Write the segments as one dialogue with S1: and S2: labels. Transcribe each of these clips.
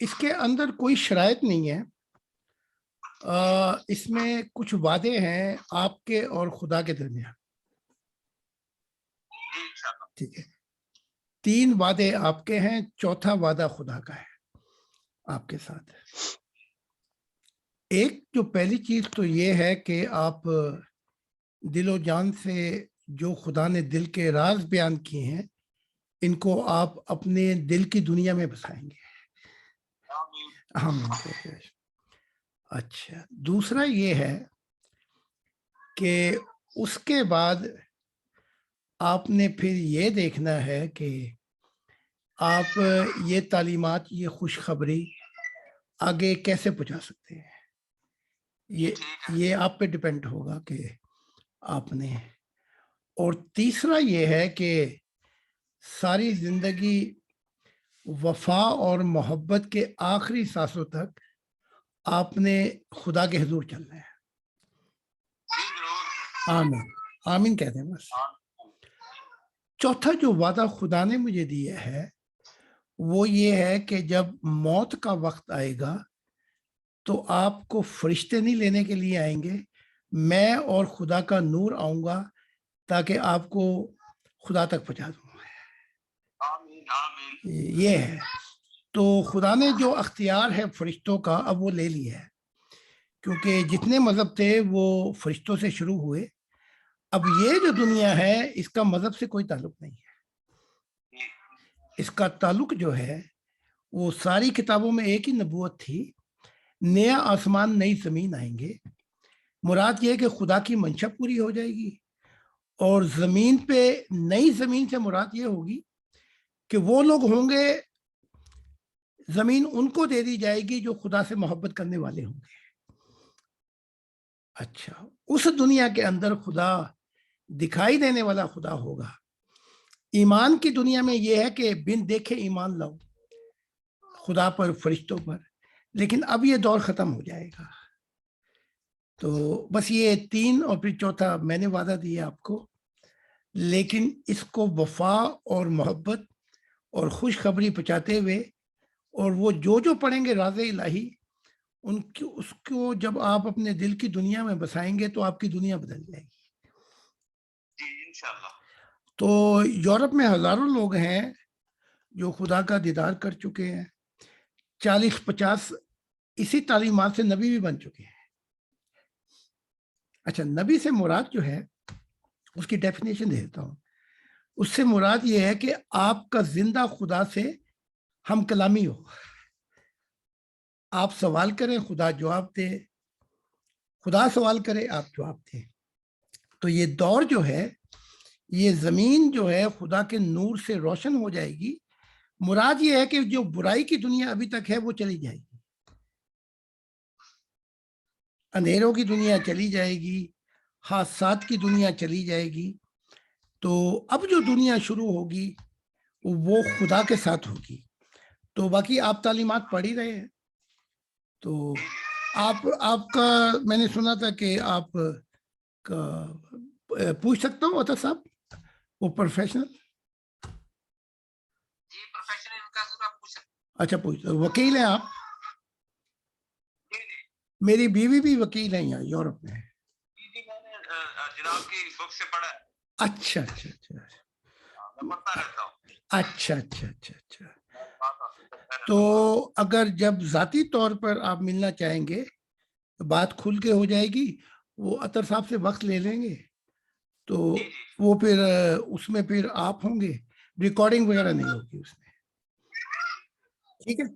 S1: اس کے اندر کوئی شرائط نہیں ہے، اس میں کچھ وعدے ہیں آپ کے اور خدا کے درمیان.
S2: جی انشاءاللہ.
S1: ٹھیک ہے، 3 وعدے آپ کے ہیں، چوتھا وعدہ خدا کا ہے آپ کے ساتھ. ایک جو پہلی چیز تو یہ ہے کہ آپ دل و جان سے جو خدا نے دل کے راز بیان کیے ہیں ان کو آپ اپنے دل کی دنیا میں بسائیں گے. اچھا، دوسرا یہ ہے کہ اس کے بعد آپ نے پھر یہ دیکھنا ہے کہ آپ یہ تعلیمات، یہ خوشخبری آگے کیسے پہنچا سکتے ہیں. یہ آپ پہ ڈیپینڈ ہوگا کہ آپ نے. اور تیسرا یہ ہے کہ ساری زندگی وفا اور محبت کے آخری سانسوں تک آپ نے خدا کے حضور چلنا ہے. آمین آمین کہتے ہیں بس. چوتھا جو وعدہ خدا نے مجھے دیا ہے وہ یہ ہے کہ جب موت کا وقت آئے گا تو آپ کو فرشتے نہیں لینے کے لیے آئیں گے، میں اور خدا کا نور آؤں گا تاکہ آپ کو خدا تک پہنچا دوں. یہ ہے. تو خدا نے جو اختیار ہے فرشتوں کا اب وہ لے لیا ہے، کیونکہ جتنے مذہب تھے وہ فرشتوں سے شروع ہوئے. اب یہ جو دنیا ہے اس کا مذہب سے کوئی تعلق نہیں ہے. اس کا تعلق جو ہے وہ ساری کتابوں میں ایک ہی نبوت تھی، نیا آسمان نئی زمین آئیں گے. مراد یہ کہ خدا کی منشا پوری ہو جائے گی، اور زمین پہ نئی زمین سے مراد یہ ہوگی کہ وہ لوگ ہوں گے، زمین ان کو دے دی جائے گی جو خدا سے محبت کرنے والے ہوں گے. اچھا، اس دنیا کے اندر خدا دکھائی دینے والا خدا ہوگا. ایمان کی دنیا میں یہ ہے کہ بن دیکھے ایمان لاؤ خدا پر، فرشتوں پر، لیکن اب یہ دور ختم ہو جائے گا. تو بس یہ 3 اور پھر چوتھا میں نے وعدہ دیا آپ کو، لیکن اس کو وفا اور محبت اور خوشخبری پہنچاتے ہوئے، اور وہ جو پڑھیں گے راز الہی اس کو جب آپ اپنے دل کی دنیا میں بسائیں گے تو آپ کی دنیا بدل جائے گی.
S2: جی انشاءاللہ.
S1: تو یورپ میں ہزاروں لوگ ہیں جو خدا کا دیدار کر چکے ہیں، 40-50 اسی تعلیمات سے نبی بھی بن چکے ہیں. اچھا، نبی سے مراد جو ہے اس کی ڈیفینیشن دیتا ہوں. اس سے مراد یہ ہے کہ آپ کا زندہ خدا سے ہم کلامی ہو. آپ سوال کریں خدا جواب دے، خدا سوال کرے آپ جواب دیں. تو یہ دور جو ہے، یہ زمین جو ہے خدا کے نور سے روشن ہو جائے گی. مراد یہ ہے کہ جو برائی کی دنیا ابھی تک ہے وہ چلی جائے گی، اندھیروں کی دنیا چلی جائے گی، حادثات کی دنیا چلی جائے گی. تو اب جو دنیا شروع ہوگی وہ خدا کے ساتھ ہوگی. تو باقی آپ تعلیمات پڑھ ہی رہے ہیں. تو آپ کا میں نے سنا تھا کہ آپ کا پوچھ سکتا ہوں عطا صاحب، وہ پروفیشنل.
S2: جی پروفیشنل ان کا ضرور آپ پوچھ سکتے
S1: اچھا پوچھ، وکیل ہیں آپ؟
S2: ہیں.
S1: میری بیوی بھی وکیل ہیں یہاں یورپ میں.
S2: جی میں نے جناب کی بک سے پڑھا ہے.
S1: اچھا اچھا اچھا
S2: میں پڑھتا رہتا ہوں.
S1: اچھا اچھا اچھا اچھا. تو اگر جب ذاتی طور پر آپ ملنا چاہیں گے بات کھل کے ہو جائے گی. وہ عطر صاحب سے وقت لے لیں گے تو وہ پھر اس میں پھر آپ ہوں گے، ریکارڈنگ وغیرہ نہیں ہوگی اس میں. ٹھیک ہے،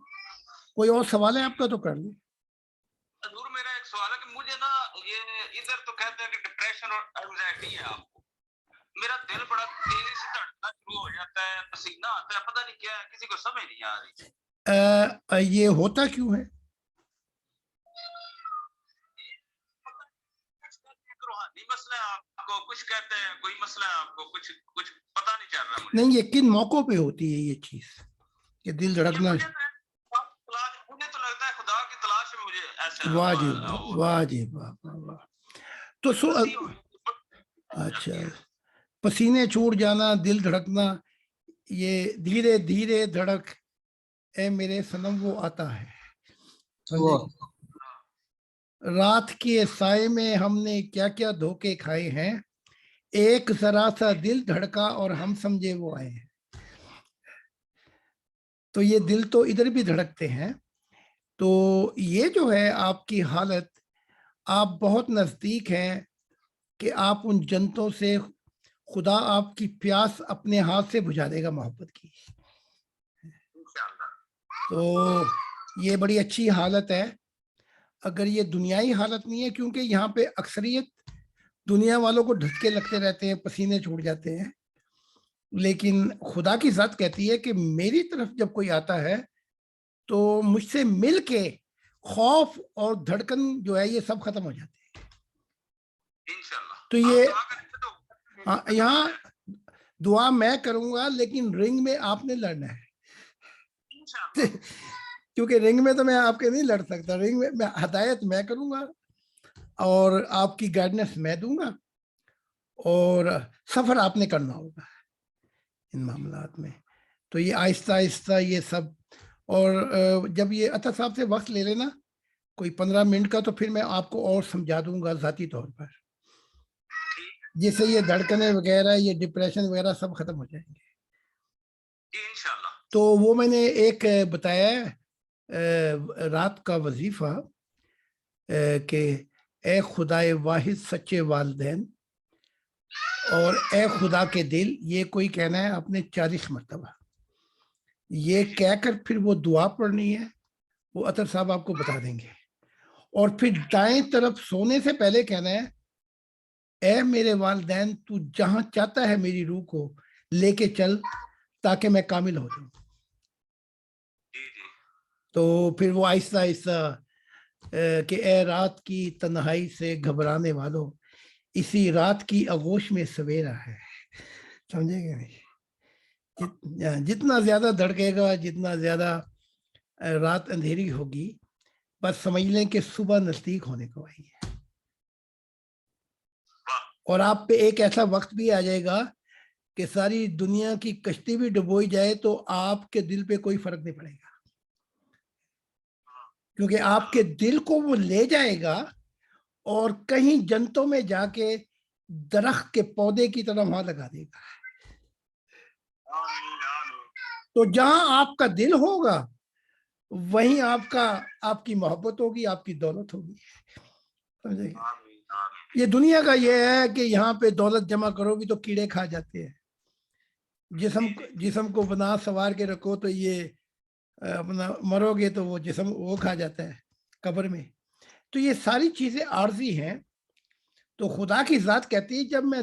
S1: کوئی اور سوال ہے آپ کا تو کر لیں.
S2: ضرور. میرا ایک سوال ہے کہ مجھے نا یہ ادھر تو کہتے ہیں کہ ڈپریشن اور اینگزائٹی ہے آپ کو. میرا دل بڑا تیزی سے دھڑکنا شروع ہو جاتا ہے، پسینہ آتا ہے، پتہ نہیں کیا ہے، کسی کو سمجھ نہیں آ رہی.
S1: یہ ہوتا کیوں ہے؟
S2: روحانی مسئلہ ہے آپ کو، کچھ کہتے ہیں کوئی مسئلہ ہے آپ کو، کچھ پتہ نہیں چل رہا مجھے.
S1: نہیں، یہ کن موقعوں پہ ہوتی ہے یہ چیز کہ دل دھڑکنا؟
S2: مجھے تو لگتا ہے خدا کی تلاش میں مجھے ایسا
S1: واہ جی واہ جی واہ واہ. تو اچھا، پسینے چھوٹ جانا، دل دھڑکنا، یہ دھیرے دھیرے دھڑک اے میرے صنم وہ آتا ہے.
S3: وہ
S1: رات کے سائے میں ہم نے کیا کیا دھوکے کھائے ہیں, ایک ذرا سا دل دھڑکا اور ہم سمجھے وہ آئے ہیں. تو یہ دل تو ادھر بھی دھڑکتے ہیں. تو یہ جو ہے آپ کی حالت, آپ بہت نزدیک ہیں کہ آپ ان جنتوں سے, خدا آپ کی پیاس اپنے ہاتھ سے بجھا دے گا محبت کی. تو یہ بڑی اچھی حالت ہے. اگر یہ دنیائی حالت نہیں ہے, کیونکہ یہاں پہ اکثریت دنیا والوں کو دھچکے لگتے رہتے ہیں, پسینے چھوٹ جاتے ہیں, لیکن خدا کی ذات کہتی ہے کہ میری طرف جب کوئی آتا ہے تو مجھ سے مل کے خوف اور دھڑکن جو ہے یہ سب ختم ہو جاتے ہیں. تو یہ یہاں دعا میں کروں گا, لیکن رنگ میں آپ نے لڑنا ہے, کیونکہ رنگ میں تو میں آپ کے نہیں لڑ سکتا. رنگ میں ہدایت میں کروں گا اور آپ کی گائیڈنس میں دوں گا, اور سفر آپ نے کرنا ہوگا ان معاملات میں. تو یہ آہستہ آہستہ یہ سب, اور جب یہ عطا صاحب سے وقت لے لینا کوئی 15 منٹ کا, تو پھر میں آپ کو اور سمجھا دوں گا ذاتی طور پر, جس سے یہ دھڑکنے وغیرہ, یہ ڈپریشن وغیرہ سب ختم ہو جائیں گے. تو وہ میں نے ایک بتایا رات کا وظیفہ کہ اے خدائے واحد سچے والدین اور اے خدا کے دل, یہ کوئی کہنا ہے آپ نے 40 مرتبہ. یہ کہہ کر پھر وہ دعا پڑھنی ہے, وہ عطر صاحب آپ کو بتا دیں گے. اور پھر دائیں طرف سونے سے پہلے کہنا ہے اے میرے والدین, تو جہاں چاہتا ہے میری روح کو لے کے چل تاکہ میں کامل ہو جاؤں. تو پھر وہ آہستہ آہستہ کہ اے رات کی تنہائی سے گھبرانے والوں, اسی رات کی آغوش میں سویرا ہے. سمجھے گے نہیں؟ جتنا زیادہ دھڑکے گا, جتنا زیادہ رات اندھیری ہوگی, بس سمجھ لیں کہ صبح نزدیک ہونے کو آئی ہے. اور آپ پہ ایک ایسا وقت بھی آ جائے گا کہ ساری دنیا کی کشتی بھی ڈبوئی جائے تو آپ کے دل پہ کوئی فرق نہیں پڑے گا, کیونکہ آپ کے دل کو وہ لے جائے گا اور کہیں جنتوں میں جا کے درخت کے پودے کی طرح وہاں لگا دے گا. تو جہاں آپ کا دل ہوگا وہیں آپ کی محبت ہوگی, آپ کی دولت ہوگی. یہ دنیا کا یہ ہے کہ یہاں پہ دولت جمع کرو گی تو کیڑے کھا جاتے ہیں. جسم کو بنا سوار کے رکھو تو یہ اپنا مرو گے تو وہ جسم وہ کھا جاتا ہے قبر میں. تو یہ ساری چیزیں عارضی ہیں. تو خدا کی ذات کہتی ہے جب میں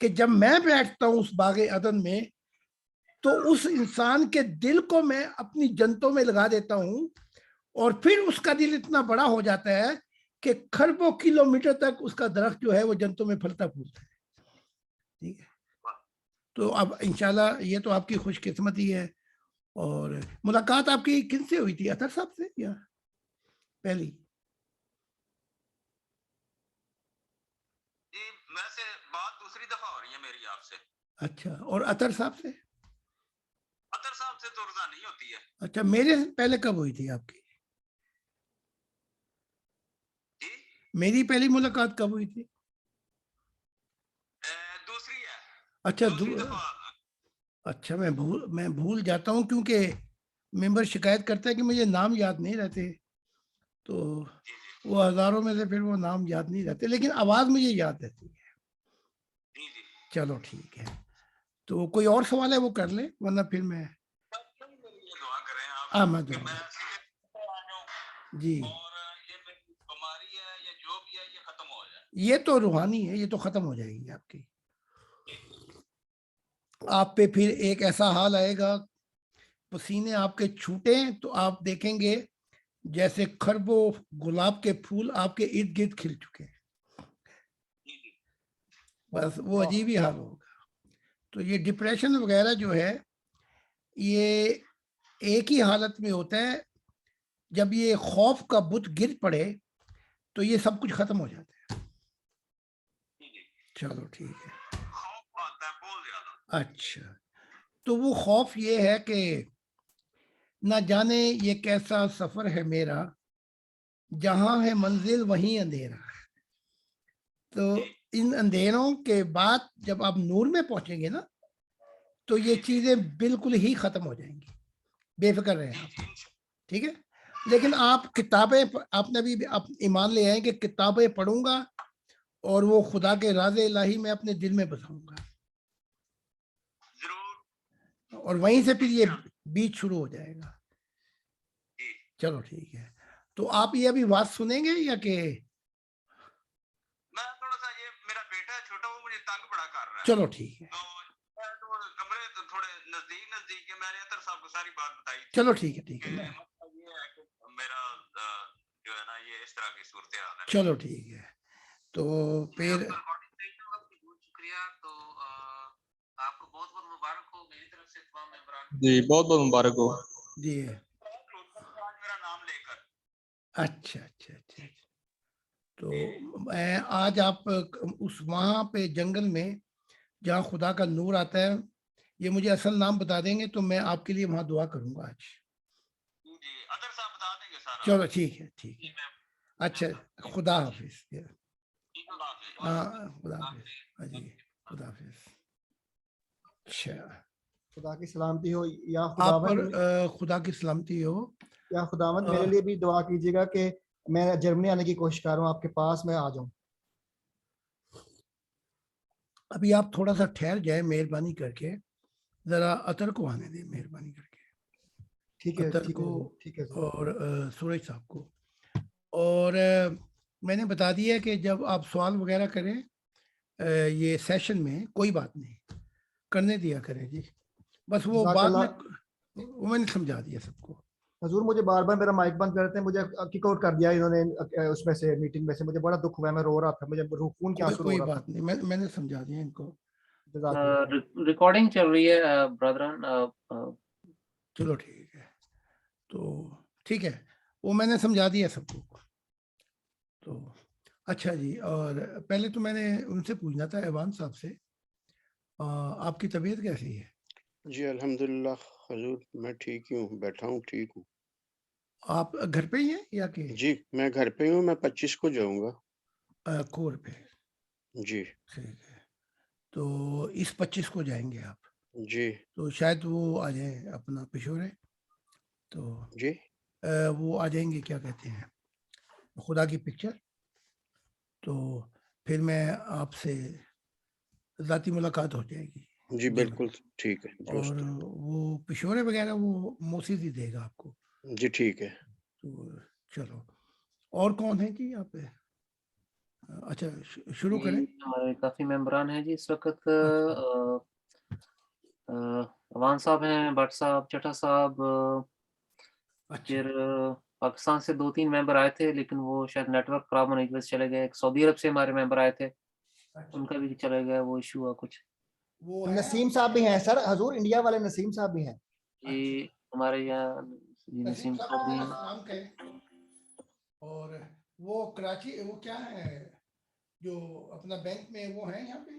S1: کہ جب میں بیٹھتا ہوں اس باغ عدن میں تو اس انسان کے دل کو میں اپنی جنتوں میں لگا دیتا ہوں, اور پھر اس کا دل اتنا بڑا ہو جاتا ہے کہ کھربوں کلومیٹر تک اس کا درخت جو ہے وہ جنتوں میں پھلتا پھولتا ہے. ٹھیک ہے, تو اب انشاءاللہ یہ تو آپ کی خوش قسمتی ہے. اور ملاقات آپ کی کن سے ہوئی تھی, اطہر صاحب سے یا پہلی؟
S2: جی ویسے بات دوسری دفعہ ہو رہی ہے میری آپ سے.
S1: اچھا, اور اطہر صاحب سے؟
S2: اطہر صاحب سے تو رضا نہیں ہوتی ہے.
S1: اچھا, میرے سے پہلے کب ہوئی تھی آپ کی؟
S2: جی
S1: میری پہلی ملاقات کب ہوئی تھی؟
S2: دوسری ہے.
S1: اچھا
S2: دوسری دفعہ.
S1: اچھا, میں بھول جاتا ہوں کیونکہ ممبر شکایت کرتا ہے کہ مجھے نام یاد نہیں رہتے, تو وہ ہزاروں میں سے پھر وہ نام یاد نہیں رہتے, لیکن آواز مجھے یاد رہتی ہے. چلو ٹھیک ہے, تو کوئی اور سوال ہے وہ کر لیں, ورنہ پھر میں
S2: دعا کریں آپ
S1: میں
S2: کہ
S1: دعا
S2: میں آ جاؤں
S1: جی.
S2: اور یہ میری بیماری ہے یا جو بھی ہے یہ ختم ہو جائے.
S1: یہ تو روحانی ہے, یہ تو ختم ہو جائے گی آپ کی. آپ پہ پھر ایک ایسا حال آئے گا, پسینے آپ کے چھوٹے تو آپ دیکھیں گے جیسے کھربوں گلاب کے پھول آپ کے ارد گرد کھل چکے ہیں. بس وہ عجیب ہی حال ہوگا. تو یہ ڈپریشن وغیرہ جو ہے یہ ایک ہی حالت میں ہوتا ہے, جب یہ خوف کا بت گر پڑے تو یہ سب کچھ ختم ہو جاتا ہے. چلو ٹھیک ہے.
S2: خوف آتا ہے, بول
S1: اچھا، تو وہ خوف یہ ہے کہ نہ جانے یہ کیسا سفر ہے میرا، جہاں ہے منزل وہیں اندھیرا ہے. تو ان اندھیروں کے بعد جب آپ نور میں پہنچیں گے نا تو یہ چیزیں بالکل ہی ختم ہو جائیں گی، بے فکر رہیں آپ. ٹھیک ہے، لیکن آپ کتابیں، آپ نے بھی ایمان لے آئے کہ کتابیں پڑھوں گا اور وہ خدا کے راز الہی میں اپنے دل میں بساؤں گا،
S2: ضرور.
S1: اور وہیں سے پھر یہ بیچ شروع ہو جائے گا. چلو ٹھیک ہے، تو آپ یہ ابھی بات سنیں گے یا کہ
S2: میں تھوڑا سا، یہ میرا بیٹا ہے چھوٹا، وہ مجھے تنگ بڑا کر رہا ہے.
S1: چلو ٹھیک ہے،
S2: تو کمرے تو تھوڑے نزدیک ہے. میں نے اطہر صاحب کو ساری بات بتائی تھی
S1: چلو ٹھیک ہے، ٹھیک
S2: کہ
S1: ہے، میں
S2: مسئلہ یہ ہے کہ میرا جو ہے نا یہ اس طرح کی صورتحال ہے.
S1: چلو ٹھیک ہے. تو پھر
S4: بہت شکریہ. تو آپ کو بہت بہت مبارک ہو میری طرف سے تمام ممبران.
S3: جی بہت بہت مبارک ہو.
S1: جی
S2: میرا نام لے کر.
S1: اچھا اچھا اچھا اچھا. تو میں آج آپ اس وہاں پہ جنگل میں جہاں خدا کا نور آتا ہے، یہ مجھے اصل نام بتا دیں گے تو میں آپ کے لیے وہاں دعا کروں گا آج.
S2: جی اطہر صاحب بتا دیں گے سارا.
S1: چلو ٹھیک ہے، ٹھیک ہے. اچھا، خدا حافظ. ہاں خدا حافظ. ہاں جی، خدا حافظ. اچھا،
S5: خدا کی سلامتی ہو یا
S1: آپ پر
S5: خداوند،
S1: خدا کی سلامتی ہو.
S5: یا خداوند میرے لیے بھی دعا کیجیے گا کہ میں جرمنی آنے کی کوشش کر رہا ہوں، آپ کے پاس میں آ جاؤں.
S1: ابھی آپ تھوڑا سا ٹھہر جائیں، مہربانی کر کے ذرا اطہر کو آنے دیں، مہربانی کر کے
S5: ٹھیک ہے،
S1: اطہر
S5: ٹھیک
S1: کو
S5: ہے، ٹھیک ہے.
S1: اور سورج صاحب کو. اور میں نے بتا دیا کہ جب آپ سوال وغیرہ کریں یہ سیشن میں کوئی بات نہیں کرنے دیا کریں جی، بس وہ
S5: جزاک
S1: بعد میں
S5: اللہ.
S1: وہ میں نے سمجھا دیا سب کو.
S5: حضور مجھے بار بار میرا مائک بند کرتے ہیں، مجھے کک آؤٹ کر دیا انہوں نے اس میں سے، میٹنگ میں سے. مجھے بڑا دکھ ہوا ہے، میں رو رہا تھا، مجھے خون کے آنسو رو
S1: کوئی
S5: رہا تھا.
S1: بات نہیں، میں نے سمجھا دیا ان کو.
S5: جزاک اللہ.
S4: ریکارڈنگ چل رہی ہے برادران.
S1: چلو ٹھیک ہے، تو ٹھیک ہے، وہ میں نے سمجھا دیا سب کو. تو اچھا جی، اور پہلے تو میں نے ان سے پوچھنا تھا ایوان صاحب سے، آپ کی طبیعت کیسی ہے؟
S6: جی الحمدللہ حضور، میں ٹھیک ہی ہوں، بیٹھا ہوں، ٹھیک ہوں.
S1: آپ گھر پہ ہی ہیں یا کہ
S6: جی میں گھر پہ ہوں، میں 25 کو جاؤں گا.
S1: کور پہ؟
S6: جی
S1: ٹھیک ہے، تو اس 25 کو جائیں گے آپ؟
S6: جی
S1: تو شاید وہ آ جائیں اپنا پشورے، تو
S6: جی
S1: وہ آ جائیں گے، کیا کہتے ہیں، خدا کی پکچر. تو پھر میں آپ سے ذاتی ملاقات ہو جائے گی.
S6: جی بالکل ٹھیک ہے
S1: اور
S6: درست.
S1: وہ پشورے وغیرہ وہ موسیز ہی دے گا آپ کو.
S6: جی ٹھیک ہے.
S1: تو چلو، اور کون ہے جی یہاں پہ؟ اچھا شروع کریں.
S4: ہمارے کافی ممبران ہیں جی اس وقت. اوان صاحب ہیں، بٹ صاحب، چٹا صاحب،
S1: اچھا
S4: پھر پاکستان سے 2-3 ممبر آئے تھے لیکن وہ شاید نیٹ ورک خراب ہونے کی وجہ سے چلے گئے. ایک سعودی عرب سے ہمارے ممبر آئے تھے، ان کا بھی چلے گیا، وہ ایشو ہوا کچھ.
S1: وہ
S5: نسیم صاحب بھی ہیں سر، حضور انڈیا والے نسیم صاحب بھی ہیں.
S4: جی ہمارے یہاں نسیم صاحب بھی ہیں.
S1: نام کہیں. اور وہ کراچی، وہ کیا ہے جو اپنا بینک میں وہ ہیں یہاں پہ؟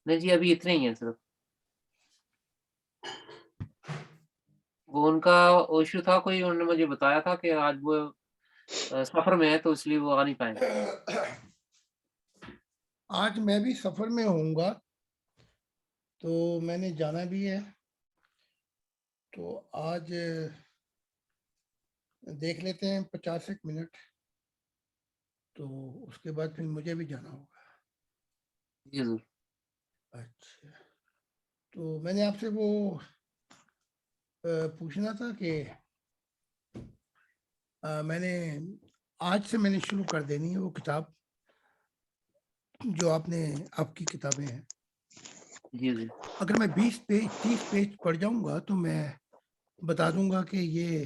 S4: نہیں جی ابھی اتنے ہی ہیں صرف. وہ ان کا ایشو تھا کوئی، انہوں نے مجھے بتایا تھا کہ آج وہ سفر میں ہے تو اس لیے وہ آ نہیں پائیں گے.
S1: آج میں بھی سفر میں ہوں گا تو میں نے جانا بھی ہے، تو آج دیکھ لیتے ہیں 50 منٹ، تو اس کے بعد پھر مجھے بھی جانا ہوگا.
S4: جی ضرور.
S1: اچھا، تو میں نے آپ سے وہ پوچھنا تھا کہ میں نے آج سے میں نے شروع کر دینی ہے وہ کتاب جو آپ کی کتابیں ہیں.
S4: جی جی
S1: اگر میں 20 پیج 30 پیج پڑھ جاؤں گا تو میں بتا دوں گا کہ یہ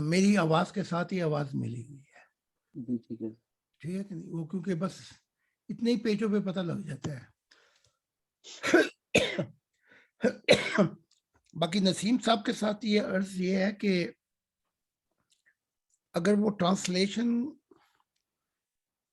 S1: میری آواز کے ساتھ ہی آواز ملی ہوئی ہے.
S4: جی ٹھیک ہے.
S1: ٹھیک ہے کہ نہیں؟ وہ کیونکہ بس اتنے ہی پیجوں پہ پتہ لگ جاتا ہے. باقی نسیم صاحب کے ساتھ یہ عرض یہ ہے کہ اگر وہ ٹرانسلیشن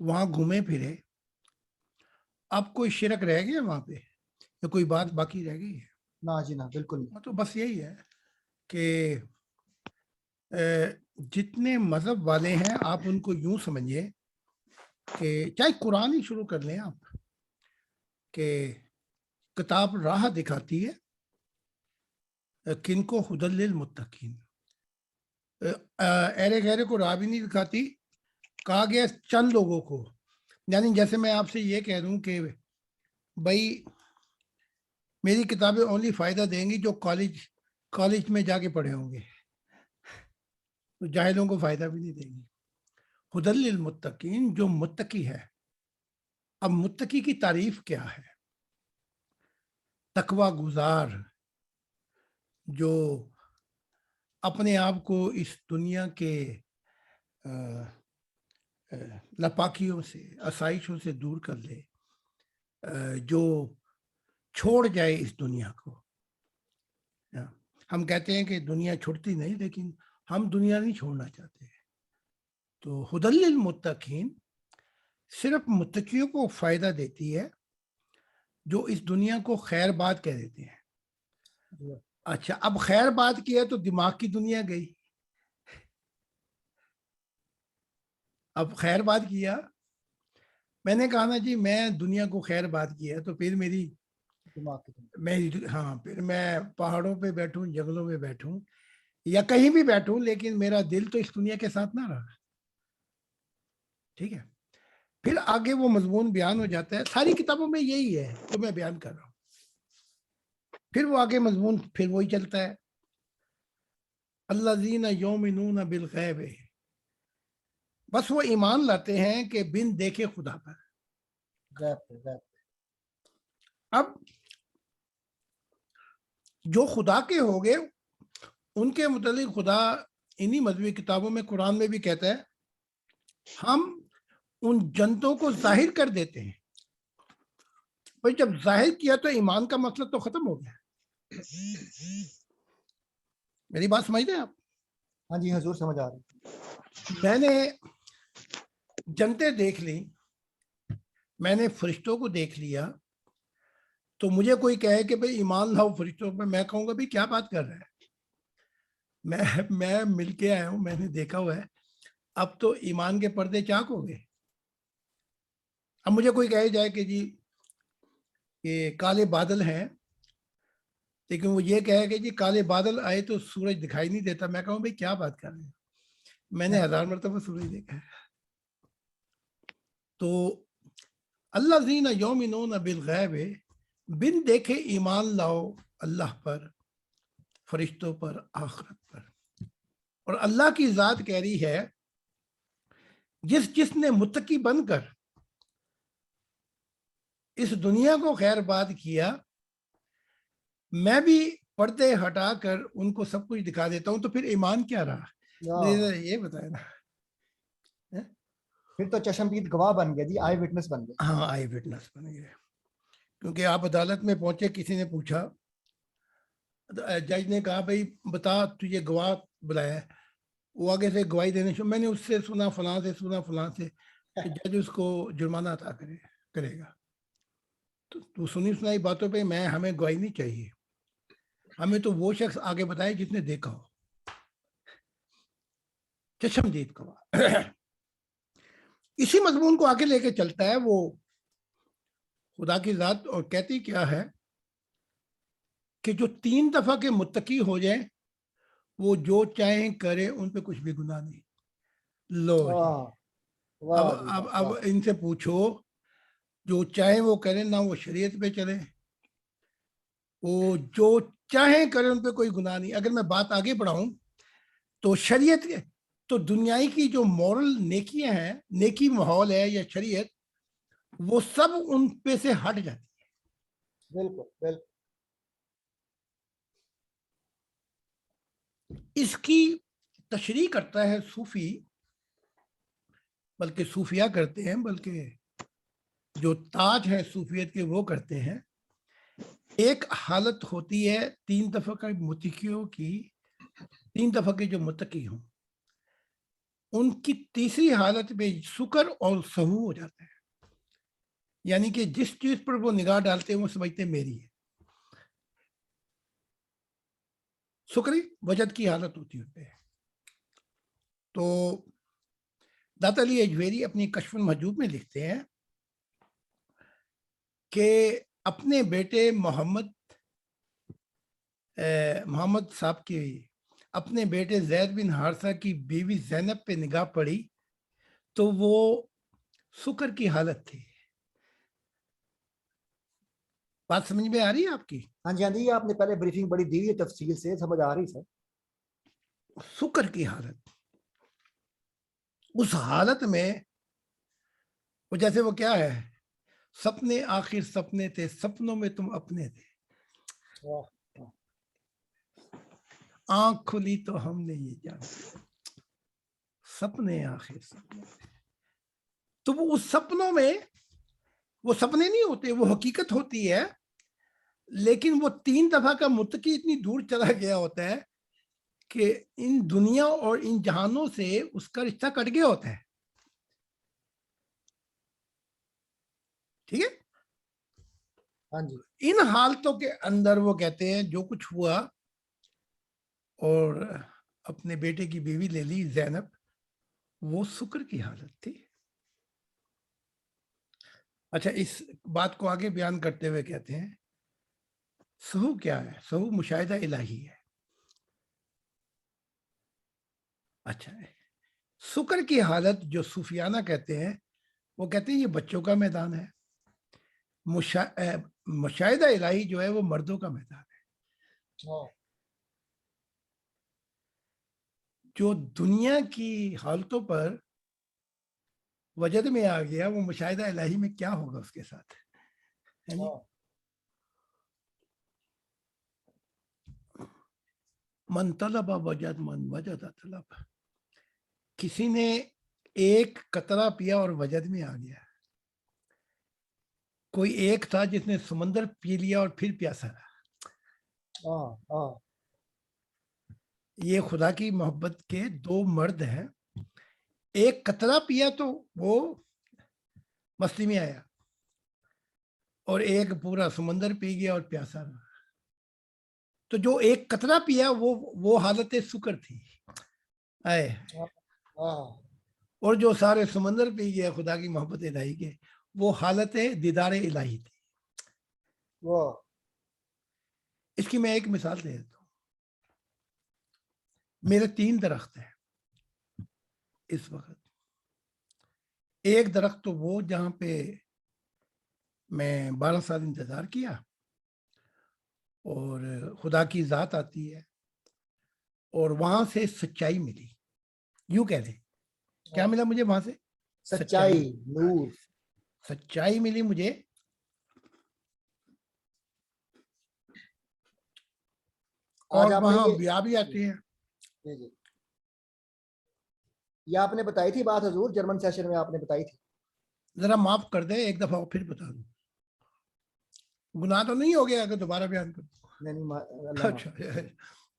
S1: وہاں گھومے پھرے, اب کوئی شرک رہ گیا وہاں پہ یا کوئی بات باقی رہ گئی ہے؟
S5: نہ جی نہ, بالکل نہیں.
S1: تو بس یہی ہے کہ جتنے مذہب والے ہیں آپ ان کو یوں سمجھیے کہ چاہے قرآن ہی شروع کر لیں آپ, کہ کتاب راہ دکھاتی ہے کن کو ہدی للمتقین, ایرے گہرے کو راہ بھی نہیں دکھاتی, کہا گیا چند لوگوں کو. یعنی جیسے میں آپ سے یہ کہہ دوں کہ بھائی میری کتابیں اونلی فائدہ دیں گی جو کالج میں جا کے پڑھے ہوں گے, تو جاہلوں کو فائدہ بھی نہیں دیں گی. ہدی للمتقین, جو متقی ہے. اب متقی کی تعریف کیا ہے؟ تقوی گزار, جو اپنے آپ کو اس دنیا کے ناپاکیوں سے, آسائشوں سے دور کر لے, جو چھوڑ جائے اس دنیا کو. ہم کہتے ہیں کہ دنیا چھوڑتی نہیں, لیکن ہم دنیا نہیں چھوڑنا چاہتے. تو ہدی للمتقین صرف متقیوں کو فائدہ دیتی ہے جو اس دنیا کو خیر بات کہہ دیتے ہیں. اچھا, اب خیر بات کی ہے تو دماغ کی دنیا گئی. اب خیر بات کیا, میں نے کہا نا جی میں دنیا کو خیر بات کیا, تو پھر ہاں پھر میں پہاڑوں پہ بیٹھوں, جنگلوں میں بیٹھوں یا کہیں بھی بیٹھوں, لیکن میرا دل تو اس دنیا کے ساتھ نہ رہا. ٹھیک ہے, پھر آگے وہ مضمون بیان ہو جاتا ہے. ساری کتابوں میں یہی ہے جو میں بیان کر رہا ہوں. پھر وہ آگے مضمون پھر وہی چلتا ہے, الذین یؤمنون بالغیب, بس وہ ایمان لاتے ہیں کہ بن دیکھے خدا پر. اب جو خدا کے ہو گئے ان کے متعلق خدا انہی مذہبی کتابوں میں, قرآن میں بھی کہتا ہے ہم ان جنتوں کو ظاہر کر دیتے ہیں. بھائی جب ظاہر کیا تو ایمان کا مطلب تو ختم ہو گیا. میری بات سمجھتے ہیں آپ؟
S5: ہاں جی حضور, سمجھ آ رہی.
S1: میں نے جنتیں دیکھ لی, میں نے فرشتوں کو دیکھ لیا, تو مجھے کوئی کہے کہ بھئی ایمان لاؤ فرشتوں پہ, میں کہوں گا بھی کیا بات کر رہا ہے, میں مل کے آیا ہوں, میں نے دیکھا ہوا ہے, اب تو ایمان کے پردے چاک ہو گئے. اب مجھے کوئی کہے جائے کہ جی یہ کالے بادل ہیں, لیکن وہ یہ کہے کہ جی کالے بادل آئے تو سورج دکھائی نہیں دیتا, میں کہوں بھئی کیا بات کر رہے ہیں, میں نے 1000 مرتبہ سورج دیکھا ہے. تو الذین یؤمنون بالغیب, بن دیکھے ایمان لاؤ اللہ پر, فرشتوں پر, آخرت پر. اور اللہ کی ذات کہہ رہی ہے جس نے متقی بن کر اس دنیا کو خیر بات کیا, میں بھی پردے ہٹا کر ان کو سب کچھ دکھا دیتا ہوں. تو پھر ایمان کیا رہا, مجھے یہ بتائے نا.
S5: پھر تو چشمدید گواہ بن گیا جی, آئی وٹنس بن گئے.
S1: ہاں آئی وٹنس بن گئے, کیونکہ آپ عدالت میں پہنچے, کسی نے پوچھا, جج نے کہا بھئی بتا تجھے گواہ بلایا ہے, وہ آگے سے گواہی دینے شروع, میں نے اس سے سنا, فلاں سے سنا, فلاں سے, کہ جج اس کو جرمانہ عطا کرے گا. تو سنی سنائی باتوں پہ ہمیں گواہی نہیں چاہیے, ہمیں تو وہ شخص آگے بتائے جس نے دیکھا ہو, چشمدید گواہ. اسی مضمون کو آگے لے کے چلتا ہے وہ خدا کی ذات, اور کہتی کیا ہے کہ جو 3 دفعہ کے متقی ہو جائیں وہ جو چاہیں کرے, ان پہ کچھ بھی گناہ نہیں. لو اب ان سے پوچھو, جو چاہیں وہ کریں, نہ وہ شریعت پہ چلے, وہ جو چاہیں کریں ان پہ کوئی گناہ نہیں. اگر میں بات آگے بڑھاؤں تو شریعت, تو دنیائی کی جو مورل نیکیاں ہیں, نیکی ماحول ہے یا شریعت, وہ سب ان پہ سے ہٹ جاتی ہے.
S5: بالکل.
S1: اس کی تشریح کرتا ہے صوفی, بلکہ صوفیہ کرتے ہیں, بلکہ جو تاج ہیں صوفیت کے وہ کرتے ہیں. ایک حالت ہوتی ہے 3 دفعہ کا متقیوں کی, 3 دفعہ کے جو متقی ہوں, ان کی تیسری حالت میں شکر اور سہو ہو جاتا ہے، یعنی کہ جس چیز پر وہ نگاہ ڈالتے ہیں وہ سمجھتے ہیں میری ہے. شکری وجد کی حالت ہوتی ہے. تو داتا علی اجویری اپنی کشف المحجوب میں لکھتے ہیں کہ اپنے بیٹے محمد صاحب کی اپنے بیٹے زید بن حارثہ کی بیوی زینب پہ نگاہ پڑی تو وہ سکر کی حالت تھی. بات سمجھ میں آ رہی ہے آپ کی؟
S5: ہاں جی آپ نے پہلے بریفنگ بڑی دی ہے، تفصیل سے سمجھ آ رہی سر.
S1: سکر کی حالت، اس حالت میں وہ جیسے وہ کیا ہے، سپنے آخر سپنے تھے، سپنوں میں تم اپنے تھے، آنکھ کھلی تو ہم نے یہ جانا، سپنے آخر سپنے تھے. تو وہ اس سپنوں میں، وہ سپنے نہیں ہوتے، وہ حقیقت ہوتی ہے، لیکن وہ 3 دفعہ کا متقی اتنی دور چلا گیا ہوتا ہے کہ ان دنیا اور ان جہانوں سے اس کا رشتہ کٹ گیا ہوتا ہے. ٹھیک ہے؟
S5: ہاں جی.
S1: ان حالتوں کے اندر وہ کہتے ہیں جو کچھ ہوا اور اپنے بیٹے کی بیوی لے لی زینب، وہ سکر کی حالت تھی. اچھا، اس بات کو آگے بیان کرتے ہوئے کہتے ہیں سہو کیا ہے؟ سہو مشاہدہ الہی ہے. اچھا، سکر کی حالت جو صوفیانہ کہتے ہیں، وہ کہتے ہیں یہ بچوں کا میدان ہے. مشاہدہ الہی جو ہے وہ مردوں کا میدان ہے. جو دنیا کی حالتوں پر وجد میں آ گیا، وہ مشاہدہ الہی میں کیا ہوگا اس کے ساتھ؟ من طلب وجد، من وجد طلب. کسی نے ایک قطرہ پیا اور وجد میں آ گیا. کوئی ایک تھا جس نے سمندر پی لیا اور پھر پیاسا رہا. یہ خدا کی محبت کے 2 مرد ہیں. ایک قطرہ پیا تو وہ مستی میں آیا، اور ایک پورا سمندر پی گیا اور پیاسا رہا. تو جو ایک قطرہ پیا وہ حالت سکر تھی، اور جو سارے سمندر پی گیا خدا کی محبت الہی کے، وہ حالت دیدار الہی تھی. اس کی میں ایک مثال دے دیتا ہوں. میرے 3 درخت ہیں اس وقت. ایک درخت تو وہ جہاں پہ میں 12 سال انتظار کیا اور خدا کی ذات آتی ہے اور وہاں سے سچائی ملی. یوں کہہ لیں، کیا ملا مجھے وہاں سے؟
S5: سچائی، نور.
S1: سچائی ملی مجھے. اور وہاں بیا بھی آتے ہیں.
S5: یہ آپ نے بتائی تھی بات حضور، جرمن سیشن میں آپ نے بتائی تھی.
S1: ذرا معاف کر دیں، ایک دفعہ پھر بتا دوں. گناہ تو نہیں ہو گیا اگر دوبارہ بیان کر دوں؟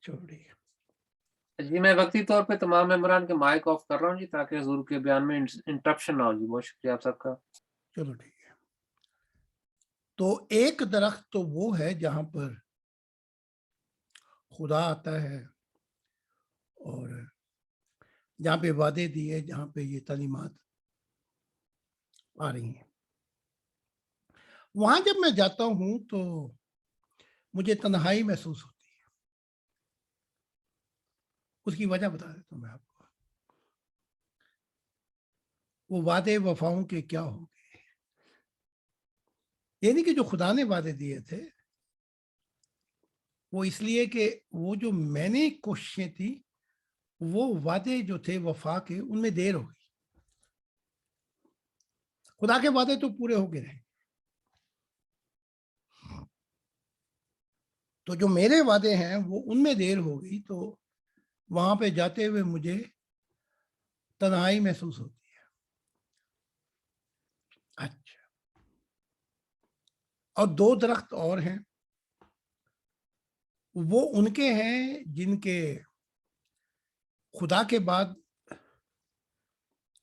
S1: چھوڑیے
S4: جی. میں وقتی طور پہ تمام ممبران کے مائک آف کر رہا ہوں جی، تاکہ حضور کے بیان میں انٹرپشن نہ ہو. جی بہت شکریہ آپ سب کا.
S1: چلو ٹھیک ہے. تو ایک درخت تو وہ ہے جہاں پر خدا آتا ہے اور جہاں پہ وعدے دیے، جہاں پہ یہ تعلیمات آ رہی ہیں. وہاں جب میں جاتا ہوں تو مجھے تنہائی محسوس ہوتی ہے. اس کی وجہ بتا دیتا ہوں میں آپ کو. وہ وعدے وفاؤں کے کیا ہو گئے. یعنی کہ جو خدا نے وعدے دیے تھے وہ اس لیے کہ وہ جو میں نے کوششیں تھی، وہ وعدے جو تھے وفا کے، ان میں دیر ہو گئی. خدا کے وعدے تو پورے ہو گئے رہے. تو جو میرے وعدے ہیں وہ ان میں دیر ہو گئی. تو وہاں پہ جاتے ہوئے مجھے تنہائی محسوس ہوتی ہے. اچھا، اور 2 درخت اور ہیں، وہ ان کے ہیں جن کے خدا کے بعد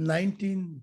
S1: 19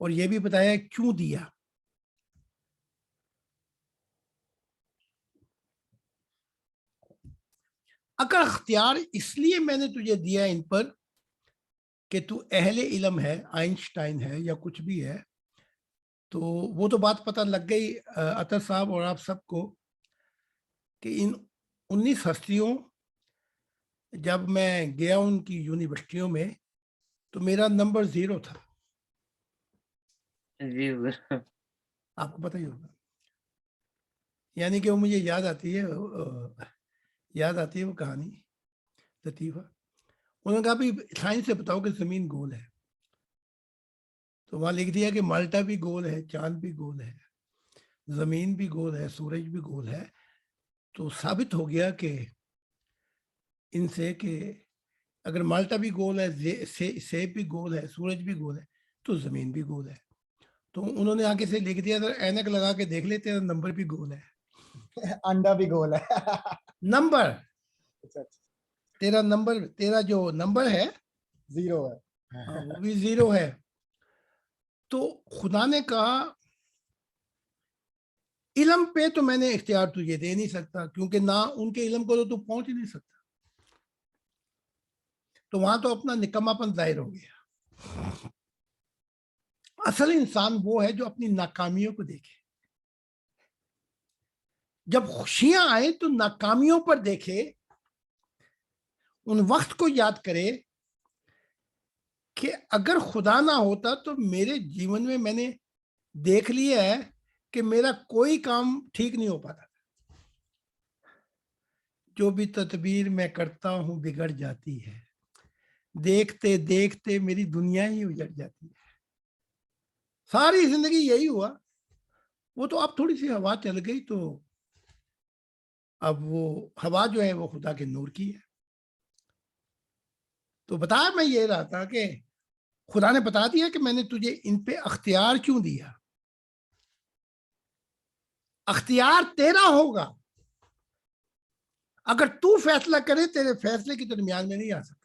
S1: اور یہ بھی بتایا کیوں دیا. اگر اختیار اس لیے میں نے تجھے دیا ان پر کہ تو اہل علم ہے، آئنسٹائن ہے یا کچھ بھی ہے، تو وہ تو بات پتہ لگ گئی عطر صاحب اور آپ سب کو کہ ان 19 ہستیوں جب میں گیا ان کی یونیورسٹیوں میں تو میرا نمبر 0 تھا.
S4: جی حضور.
S1: آپ کو پتہ ہی ہوگا. یعنی کہ وہ مجھے یاد آتی ہے وہ کہانی لطیفہ. انہوں نے کہا بھی سائنس سے بتاؤ کہ زمین گول ہے. تو وہاں لکھ دیا کہ مالٹا بھی گول ہے، چاند بھی گول ہے، زمین بھی گول ہے، سورج بھی گول ہے. تو ثابت ہو گیا کہ ان سے کہ اگر مالٹا بھی گول ہے، سیب بھی گول ہے، سورج بھی گول ہے، تو زمین بھی گول ہے. تو انہوں نے آگے سے لکھ دیا اینک لگا کے دیکھ لیتے ہیں، نمبر بھی گول ہے.
S5: انڈا بھی گول ہے.
S1: نمبر تیرا جو نمبر ہے
S5: 0 ہے.
S1: وہ بھی 0 ہے. تو خدا نے کہا علم پہ تو میں نے اختیار تجھے دے نہیں سکتا، کیونکہ نہ ان کے علم کو تو پہنچ ہی نہیں سکتا. تو وہاں تو اپنا نکما پن ظاہر ہو گیا. اصل انسان وہ ہے جو اپنی ناکامیوں کو دیکھے. جب خوشیاں آئیں تو ناکامیوں پر دیکھے، ان وقت کو یاد کرے کہ اگر خدا نہ ہوتا تو میرے جیون میں نے دیکھ لیا ہے کہ میرا کوئی کام ٹھیک نہیں ہو پاتا. جو بھی تدبیر میں کرتا ہوں بگڑ جاتی ہے، دیکھتے دیکھتے میری دنیا ہی اجڑ جاتی ہے. ساری زندگی یہی ہوا. وہ تو اب تھوڑی سی ہوا چل گئی تو اب وہ ہوا جو ہے وہ خدا کے نور کی ہے. تو بتایا میں یہ رہا تھا کہ خدا نے بتا دیا کہ میں نے تجھے ان پہ اختیار کیوں دیا. اختیار تیرا ہوگا. اگر تو فیصلہ کرے تیرے فیصلے کے درمیان میں نہیں آ سکتے.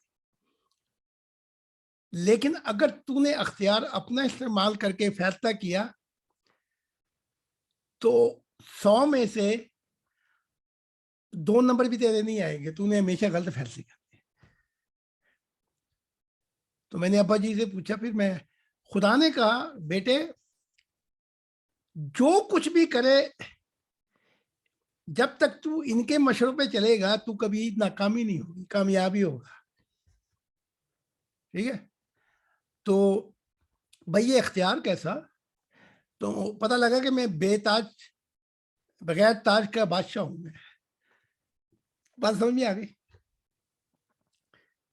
S1: لیکن اگر تو نے اختیار اپنا استعمال کر کے فیصلہ کیا تو 100 میں سے 2 نمبر بھی تیرے نہیں آئیں گے. تو نے ہمیشہ غلط فیصلے کرتے. تو میں نے ابا جی سے پوچھا، پھر میں خدا نے کہا بیٹے جو کچھ بھی کرے جب تک تو ان کے مشورے پہ چلے گا تو کبھی ناکامی نہیں ہوگی، کامیابی ہوگا. ٹھیک ہے. تو بھائی یہ اختیار کیسا؟ تو پتہ لگا کہ میں بے تاج بغیر تاج کا بادشاہ ہوں. میں بات سمجھ میں آ گئی.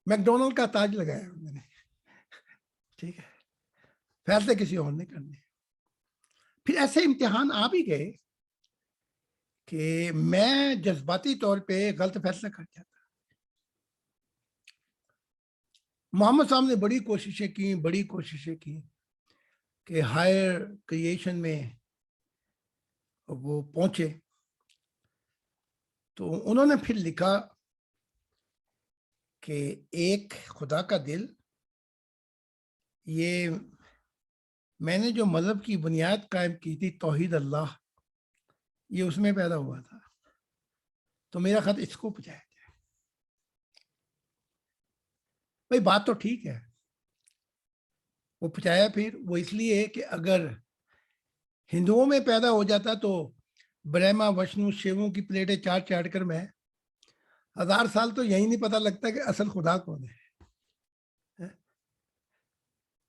S1: میک ڈونلڈ کا تاج لگایا میں نے. ٹھیک ہے. فیصلے کسی اور نے کرنے. پھر ایسے امتحان آ بھی گئے کہ میں جذباتی طور پہ غلط فیصلہ کر جاتا. محمد صاحب نے بڑی کوششیں کی کہ ہائر کریشن میں وہ پہنچے. تو انہوں نے پھر لکھا کہ ایک خدا کا دل، یہ میں نے جو مذہب کی بنیاد قائم کی تھی توحید اللہ، یہ اس میں پیدا ہوا تھا. تو میرا خط اس کو پہنچایا جائے. بھائی بات تو ٹھیک ہے. وہ پہنچایا پھر وہ اس لیے کہ اگر ہندوؤں میں پیدا ہو جاتا تو برہما وشنو شیووں کی پلیٹیں چاٹ کر میں 1000 سال تو یہی نہیں پتہ لگتا کہ اصل خدا کون ہے.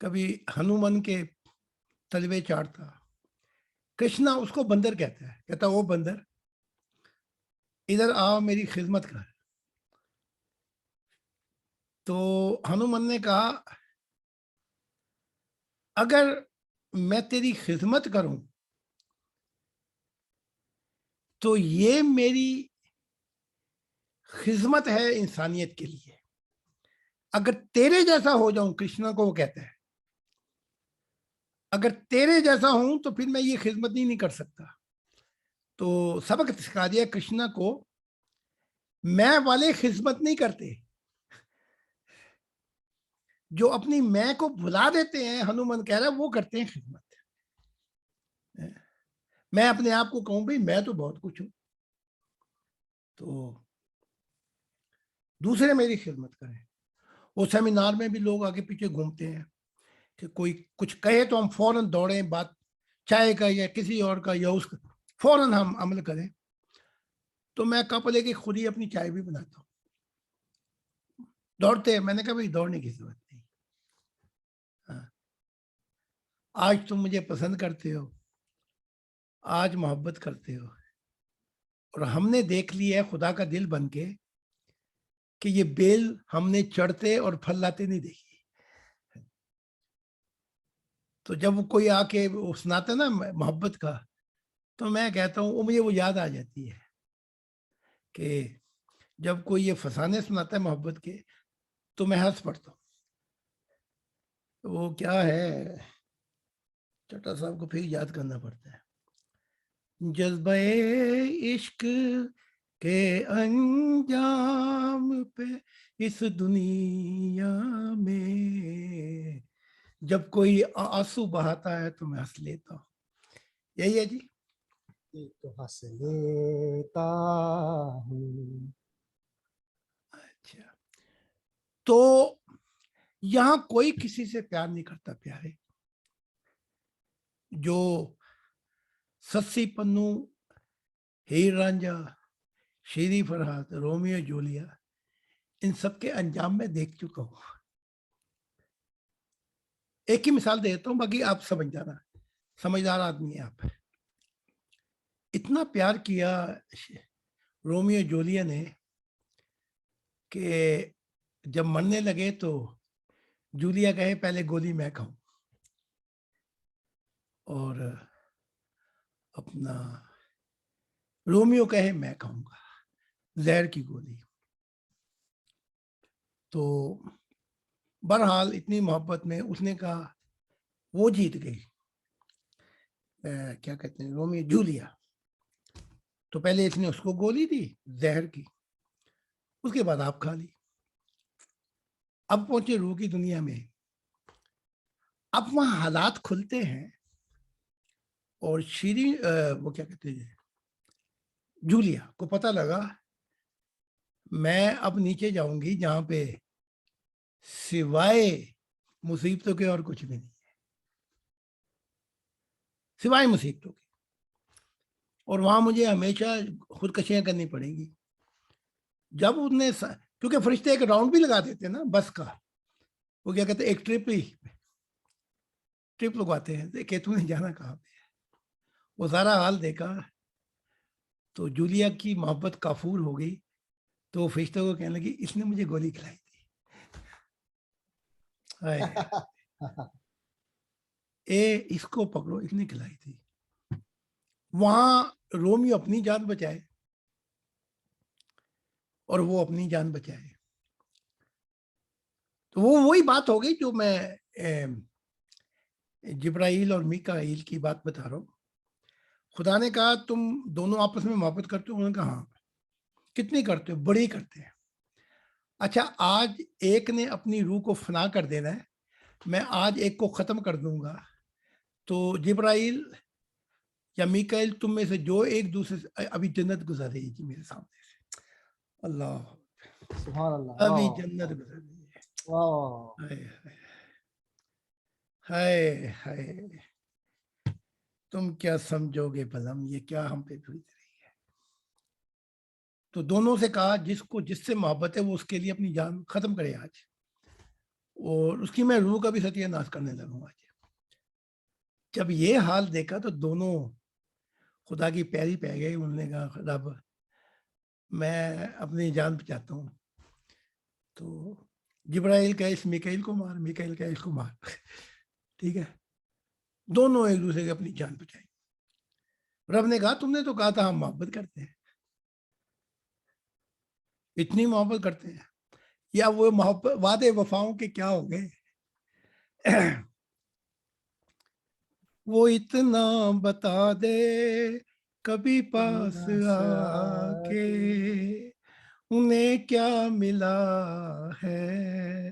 S1: کبھی ہنومن کے تلوے چاٹتا، کرشنا اس کو بندر کہتا ہے، کہتا وہ بندر ادھر آؤ میری خدمت کر. تو ہنومن نے کہا اگر میں تیری خدمت کروں تو یہ میری خدمت ہے انسانیت کے لیے. اگر تیرے جیسا ہو جاؤں، کرشنا کو وہ کہتا ہے، اگر تیرے جیسا ہوں تو پھر میں یہ خدمت نہیں کر سکتا. تو سبق سکھا دیا کرشنا کو، میں والے خدمت نہیں کرتے، جو اپنی میں کو بلا دیتے ہیں، ہنومن کہہ رہا ہے وہ کرتے ہیں خدمت. میں اپنے آپ کو کہوں بھائی میں تو بہت کچھ ہوں، تو دوسرے میری خدمت کریں. وہ سیمینار میں بھی لوگ آگے پیچھے گھومتے ہیں کہ کوئی کچھ کہے تو ہم فوراً دوڑیں، بات چائے کا یا کسی اور کا یا اس کا فوراً ہم عمل کریں. تو میں کپ لے کے خود ہی اپنی چائے بھی بناتا ہوں. دوڑتے ہیں، میں نے کہا بھائی دوڑنے کی ضرورت نہیں. آج تم مجھے پسند کرتے ہو، آج محبت کرتے ہو، اور ہم نے دیکھ لی ہے خدا کا دل بن کے کہ یہ بیل ہم نے چڑھتے اور پھل لاتے نہیں دیکھی. تو جب کوئی آ کے سناتا نا محبت کا، تو میں کہتا ہوں مجھے وہ یاد آ جاتی ہے کہ جب کوئی یہ فسانے سناتا ہے محبت کے تو میں ہنس پڑتا ہوں. وہ کیا ہے، چٹا صاحب کو پھر یاد کرنا پڑتا ہے. جذبہ عشق کے انجام پہ اس دنیا میں جب کوئی آنسو بہاتا ہے تو میں ہنس لیتا ہوں. یہی ہے جی.
S5: تو ہنس لیتا ہوں.
S1: اچھا، تو یہاں کوئی کسی سے پیار نہیں کرتا پیارے. جو سسی پنو، ہیر رانجھا، شیری فرحات، رومیو جولیا، ان سب کے انجام میں دیکھ چکا ہوں. ایک ہی مثال دیتا ہوں، باقی آپ سمجھ جانا، سمجھدار آدمی ہیں آپ. اتنا پیار کیا رومیو جولیا نے کہ جب مرنے لگے تو جولیا کہے پہلے گولی میں کھاؤں، اور اپنا رومیو کہے میں کھاؤں گا زہر کی گولی. تو بہرحال اتنی محبت میں اس نے کہا وہ جیت گئی، کیا کہتے ہیں، رومیو جولیا. تو پہلے اس نے اس کو گولی دی زہر کی، اس کے بعد آپ کھا لی. اب پہنچے روح کی دنیا میں. اب وہاں حالات کھلتے ہیں اور شیریں وہ کیا کہتے ہیں جولیا کو پتہ لگا میں اب نیچے جاؤں گی جہاں پہ سوائے مصیبتوں کے اور کچھ بھی نہیں ہے، سوائے مصیبتوں کے، اور وہاں مجھے ہمیشہ خودکشیاں کرنی پڑیں گی. جب اس نے کیونکہ فرشتے ایک راؤنڈ بھی لگا دیتے ہیں نا بس کا، وہ کیا کہتے ہیں ایک ٹرپ لگواتے ہیں کہ تو نے جانا کہاں پہ. وہ سارا حال دیکھا تو جولیا کی محبت کافور ہو گئی. تو فرشتوں کو کہنے لگی اس نے مجھے گولی کھلائی تھی. اس کو پکڑو، اس نے کھلائی تھی. وہاں رومیو اپنی جان بچائے اور وہ اپنی جان بچائے. تو وہ وہی بات ہو گئی جو میں جبرائیل اور میکائیل کی بات بتا رہا ہوں. خدا نے کہا تم دونوں آپس میں محبت کرتے ہو؟ انہوں نے کہا ہاں. کتنی کرتے ہو؟ بڑی کرتے ہیں. اچھا، آج ایک نے اپنی روح کو فنا کر دینا ہے، میں آج ایک کو ختم کر دوں گا، تو جبرائیل یا میکائیل تم میں سے جو ایک دوسرے سے ابھی جنت گزارے گی میرے سامنے سے. اللہ
S5: سبحان اللہ.
S1: ابھی جنت گزارے گی. ہائے ہائے، تم کیا سمجھو گے بلم، یہ کیا ہم پہ گزر رہی ہے. تو دونوں سے کہا جس کو جس سے محبت ہے وہ اس کے لیے اپنی جان ختم کرے آج، اور اس کی میں روح کا بھی ستیہ ناش کرنے لگوں آج. جب یہ حال دیکھا تو دونوں خدا کی پیاری پہ گئے. انہوں نے کہا رب میں اپنی جان بچاتا ہوں. تو جبرائیل کا اس میکائیل کو مار، میکائیل کا اس کو مار. ٹھیک ہے، دونوں ایک دوسرے کی اپنی جان بچائی. رب نے کہا تم نے تو کہا تھا ہم محبت کرتے ہیں. اتنی محبت کرتے ہیں، یا وہ محبت وعدے وفاؤں کے کیا ہو گئے. وہ اتنا بتا دے کبھی پاس آ کے انہیں کیا ملا ہے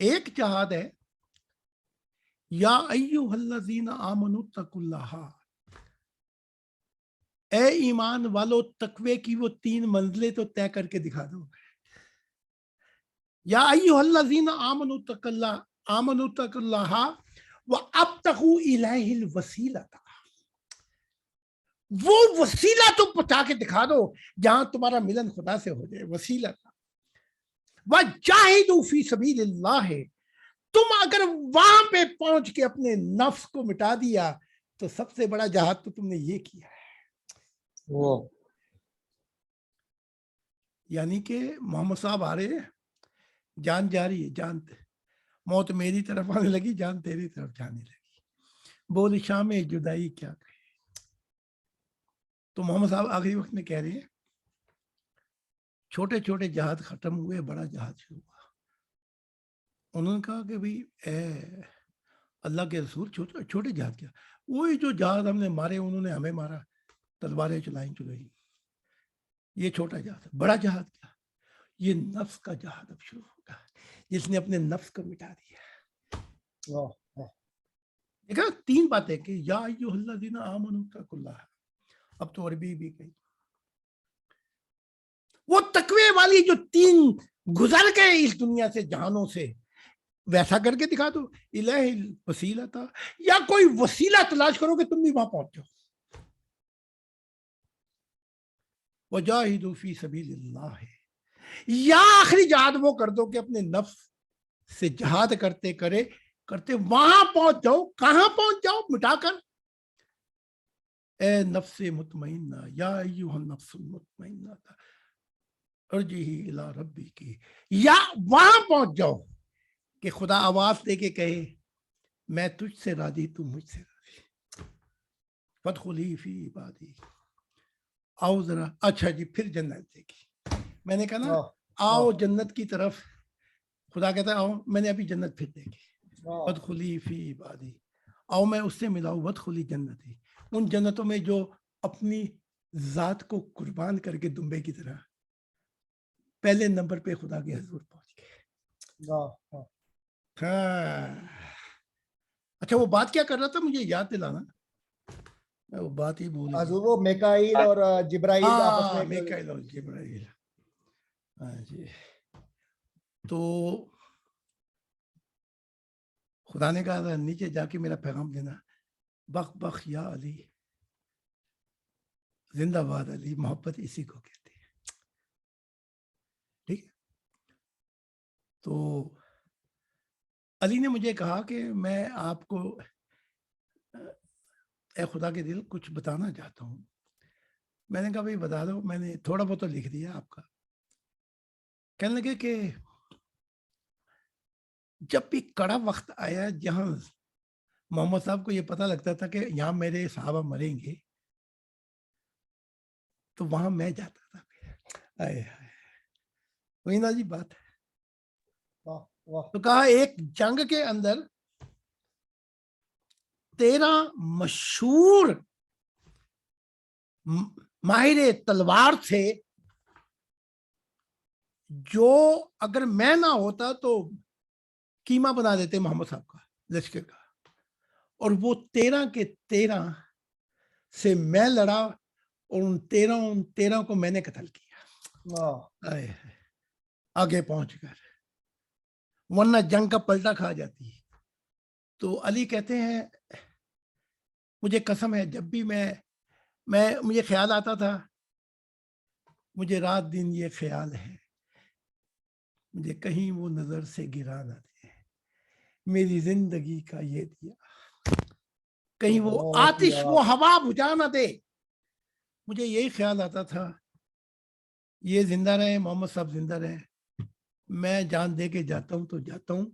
S1: ایک جہاد ہے یا ایھلذین آمنوا اتقوا اللہ، اے ایمان والو تقوی کی وہ 3 منزلیں تو طے کر کے دکھا دو. یا ایھلذین آمنوا اتقوا اللہ وابتغوا الیہ الوسیلۃ، وہ وسیلہ تو پہنچا کے دکھا دو جہاں تمہارا ملن خدا سے ہو جائے. وسیلہ وجاہدوا فی سبیل اللہ، تم اگر وہاں پہ پہنچ کے اپنے نفس کو مٹا دیا تو سب سے بڑا جہاد تو تم نے یہ کیا ہے. یعنی کہ محمد صاحب آ رہے ہیں، جان جا رہی ہے، جان موت میری طرف آنے لگی، جان تیری طرف جانے لگی، بول شام جدائی کیا کہے. تو محمد صاحب آخری وقت میں کہہ رہے ہیں چھوٹے چھوٹے جہاد ختم ہوئے، بڑا جہاد شروع ہوا. انہوں نے کہا کہ بھئی اے اللہ کے رسول، چھوٹے جہاد کیا؟ وہی جو جہاد ہم نے مارے، انہوں نے ہمیں مارا، تلواریں چلائیں. یہ چھوٹا جہاد ہے. بڑا جہاد کیا؟ یہ نفس کا جہاد اب شروع ہوگا، جس نے اپنے نفس کو مٹا دیا. دیکھا 3 باتیں کہ یا ایھلذین آمنوا اتقوا اللہ. اب تو عربی بھی گئی. وہ تقوی والی جو 3 گزر گئے اس دنیا سے، جہانوں سے، ویسا کر کے دکھا دو. الہ الوسیلۃ، یا کوئی وسیلہ تلاش کرو کہ تم بھی وہاں پہنچ جاؤ. وجاہدوا فی سبیل اللہ، یا آخری جہاد وہ کر دو کہ اپنے نفس سے جہاد کرتے وہاں پہنچ جاؤ. کہاں پہنچ جاؤ؟ مٹا کر. اے نفس مطمئنہ، یا ایھا النفس المطمئنہ ارجعی الی ربک، یا وہاں پہنچ جاؤ کہ خدا آواز دے کے کہے میں تجھ سے راضی، تو مجھ سے راضی. فادخلی فی عبادی. آؤ ذرا. اچھا جی، پھر جنت دیکھی. میں نے کہا نا آؤ جنت کی طرف. خدا کہتا ہے آؤ، میں نے ابھی جنت پھر دیکھی. فادخلی فی عبادی، آؤ میں اس سے ملاؤں. وادخلی جنتی، ان جنتوں میں جو اپنی ذات کو قربان کر کے دمبے کی طرح پہلے نمبر پہ خدا کے حضور پہنچ گئے. ہاں. اچھا وہ بات کیا کر رہا تھا، مجھے یاد دلانا. میں وہ بات ہی بھول
S5: حضور وہ میکائیل اور جبرائیل آپس میں
S1: میکائیل اور جبرائیل. ہاں جی. تو خدا نے کہا تھا نیچے جا کے میرا پیغام دینا، بخ بخ یا علی، زندہ باد علی. محبت اسی کو کہتے ہیں. ٹھیک ہے. تو علی نے مجھے کہا کہ میں آپ کو اے خدا کے دل کچھ بتانا چاہتا ہوں. میں نے کہا بھائی بتا دو. میں نے تھوڑا بہت تو لکھ دیا آپ کا. کہنے لگے کہ جب بھی کڑا وقت آیا جہاں محمد صاحب کو یہ پتہ لگتا تھا کہ یہاں میرے صحابہ مریں گے، تو وہاں میں جاتا تھا. وہی نا جی بات ہے. تو کہا ایک جنگ کے اندر 13 مشہور ماہر تلوار تھے، جو اگر میں نہ ہوتا تو قیمہ بنا دیتے محمد صاحب کا لشکر کا. اور وہ 13 کے 13 سے میں لڑا، اور ان 13 کو میں نے قتل کیا آگے پہنچ کر، ورنہ جنگ کا پلٹا کھا جاتی. تو علی کہتے ہیں مجھے قسم ہے جب بھی مجھے خیال آتا تھا، مجھے رات دن یہ خیال ہے، مجھے کہیں وہ نظر سے گرا نہ دے، میری زندگی کا یہ دیا کہیں وہ آتش وہ ہوا بجھا نہ دے. مجھے یہی خیال آتا تھا یہ زندہ رہے، محمد صاحب زندہ رہے، میں جان دے کے جاتا ہوں تو جاتا ہوں.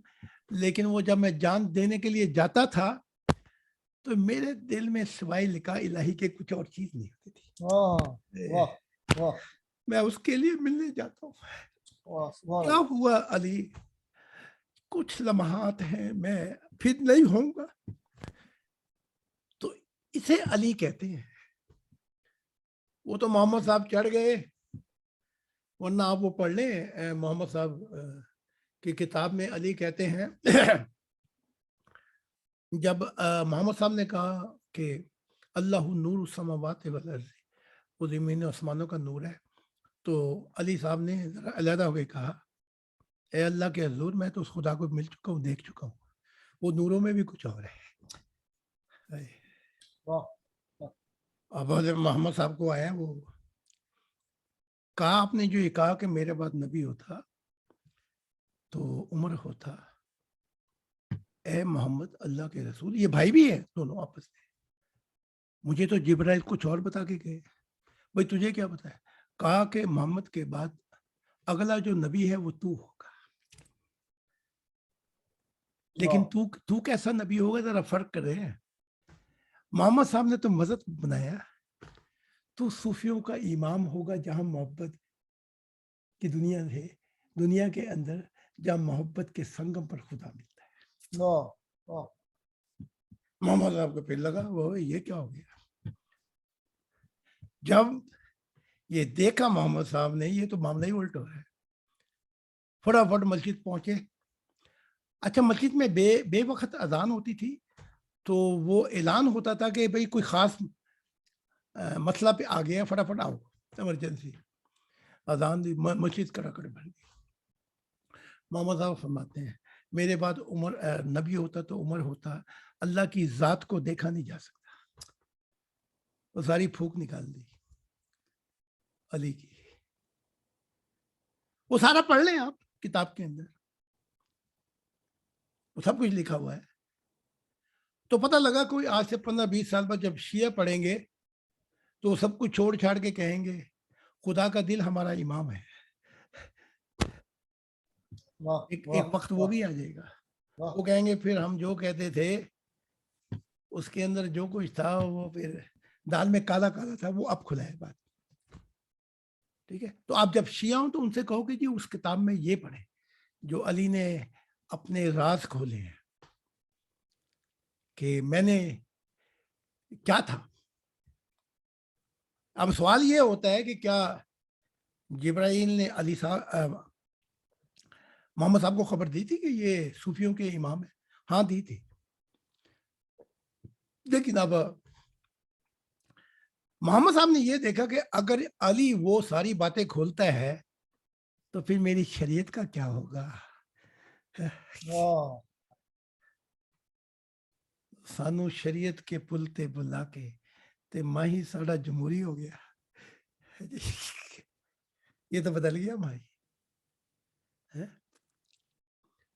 S1: لیکن وہ جب میں جان دینے کے لیے جاتا تھا تو میرے دل میں سوائے لکھا الہی کے کچھ اور چیز نہیں ہوتی تھی. میں اس کے لیے ملنے جاتا ہوں. کیا ہوا علی؟ کچھ لمحات ہیں، میں پھر نہیں ہوں گا. تو اسے علی کہتے ہیں. وہ تو محمد صاحب چڑھ گئے، ورنہ آپ وہ پڑھ لیں محمد صاحب کہ کتاب میں علی کہتے ہیں جب محمد صاحب نے کہا کہ اللہ نور السماوات والارض، وہ زمین و آسمانوں کا نور ہے، تو علی صاحب نے ذرا علیحدہ ہو کے کہا اے اللہ کے حضور میں تو اس خدا کو مل چکا ہوں، دیکھ چکا ہوں، وہ نوروں میں بھی کچھ اور ہے۔ اب حضرت محمد صاحب کو آیا، وہ کہا آپ نے جو یہ کہا کہ میرے بعد نبی ہوتا تو عمر ہوتا، اے محمد اللہ کے رسول، یہ بھائی بھی ہے دونوں آپس میں، مجھے تو جبرائیل کچھ اور بتا کے گئے، بھائی تجھے کیا پتا ہے؟ کہا کہ محمد کے بعد اگلا جو نبی ہے وہ تو ہوگا، لیکن تو کیسا نبی ہوگا ذرا فرق کر رہے ہیں۔ محمد صاحب نے تو مذہب بنایا، تو صوفیوں کا امام ہوگا جہاں محبت کی دنیا ہے، دنیا کے اندر جہاں محبت کے سنگم پر خدا ملتا ہے۔ محمد صاحب کو پھر لگا وہ یہ کیا ہو گیا، جب یہ دیکھا محمد صاحب نے یہ تو معاملہ ہی الٹ ہو رہا ہے، فٹافٹ مسجد پہنچے۔ اچھا مسجد میں بے وقت اذان ہوتی تھی تو وہ اعلان ہوتا تھا کہ بھئی کوئی خاص مسئلہ پہ آ گیا، فٹافٹ آؤ، ایمرجنسی، اذان دی، مسجد کڑکڑ بھر گئی۔ محمد صاحب فرماتے ہیں میرے بعد عمر نبی ہوتا تو عمر ہوتا، اللہ کی ذات کو دیکھا نہیں جا سکتا، وہ ساری پھوک نکال دی علی کی۔ وہ سارا پڑھ لیں آپ کتاب کے اندر، وہ سب کچھ لکھا ہوا ہے، تو پتہ لگا کوئی آج سے 15-20 سال بعد جب شیعہ پڑھیں گے تو سب کچھ چھوڑ چھاڑ کے کہیں گے خدا کا دل ہمارا امام ہے۔ ایک وقت وہ بھی آ جائے گا، وہ کہیں گے پھر ہم جو کہتے تھے اس کے اندر جو کچھ تھا وہ پھر دال میں کالا کالا تھا، وہ اب کھلا ہے بات، ٹھیک ہے۔ تو آپ جب شیعہ ہوں تو ان سے کہو کہ جی اس کتاب میں یہ پڑھیں جو علی نے اپنے راز کھولے ہیں کہ میں نے کیا تھا۔ اب سوال یہ ہوتا ہے کہ کیا جبرائیل نے علی صاحب محمد صاحب کو خبر دی تھی کہ یہ صوفیوں کے امام ہیں؟ ہاں دی تھی، لیکن اب محمد صاحب نے یہ دیکھا کہ اگر علی وہ ساری باتیں کھولتا ہے تو پھر میری شریعت کا کیا ہوگا۔ سانو شریعت کے پل تے بلا کے تے ماہی ساڑا جمہوری ہو گیا، یہ تو بدل گیا ماہی۔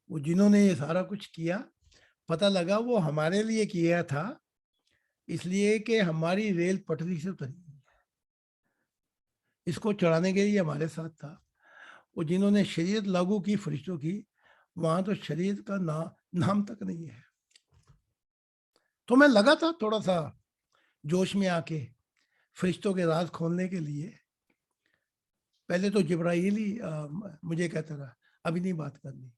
S1: وہ جنہوں نے یہ سارا کچھ کیا پتہ لگا وہ ہمارے لیے کیا تھا، اس لیے کہ ہماری ریل پٹری سے اتری، اس کو چڑھانے کے لیے ہمارے ساتھ تھا۔ وہ جنہوں نے شریعت لاگو کی فرشتوں کی، وہاں تو شریعت کا نام تک نہیں ہے۔ تو میں لگا تھا تھوڑا سا جوش میں آ کے فرشتوں کے راز کھولنے کے لیے، پہلے تو جبرائیل ہی مجھے کہتا رہا ابھی نہیں بات کرنی،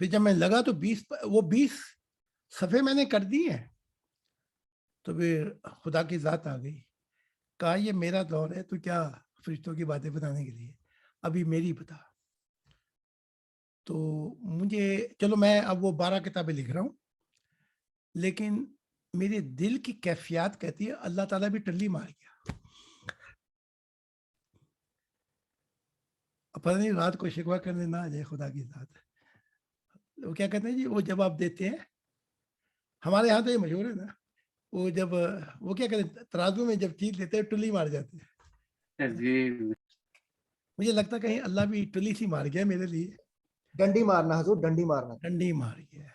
S1: پھر جب میں لگا تو 20 صفحے میں نے کر دی ہیں، تو پھر خدا کی ذات آ گئی، کہا یہ میرا دور ہے تو کیا فرشتوں کی باتیں بتانے کے لیے، ابھی میری بتا۔ تو مجھے چلو میں اب وہ 12 کتابیں لکھ رہا ہوں، لیکن میرے دل کی کیفیات کہتی ہے اللہ تعالیٰ بھی ٹلی مار گیا۔ پتہ نہیں رات کو شکوہ کرنے نہ آ جائے خدا کی ذات۔ وہ کیا کہتے ہیں جی، وہ جب آپ دیتے ہیں، ہمارے یہاں تو یہ مشہور ہے نا، وہ جب وہ کیا کہتے ہیں ترازو میں جب چیز لیتے ہیں ٹلی مار جاتے ہیں۔
S4: جی
S1: مجھے لگتا کہیں اللہ بھی ٹلی سی مار گیا میرے لیے،
S5: ڈنڈی مارنا حضور، ڈنڈی مارنا۔
S1: ڈنڈی مار گیا۔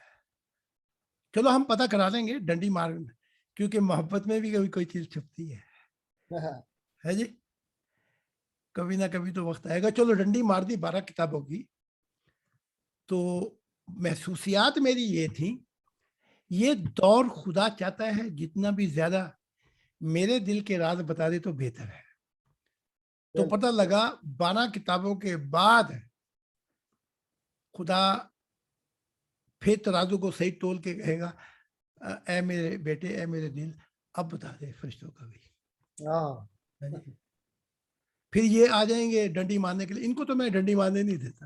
S1: چلو ہم پتہ کرا دیں گے ڈنڈی مار، کیونکہ محبت میں بھی کوئی چیز چھپتی ہے جی، کبھی نہ کبھی تو وقت آئے گا۔ چلو ڈنڈی مار دی 12 کتابوں کی۔ تو محسوسیات میری یہ تھی، یہ دور خدا چاہتا ہے جتنا بھی زیادہ میرے دل کے راز بتا دے تو بہتر ہے۔ تو پتہ لگا 12 کتابوں کے بعد خدا پھر ترازو کو صحیح تول کے کہے گا اے میرے بیٹے، اے میرے دل، اب بتا دے فرشتوں کا بھی۔ پھر یہ آ جائیں گے ڈنڈی مارنے کے لیے، ان کو تو میں ڈنڈی مارنے نہیں دیتا،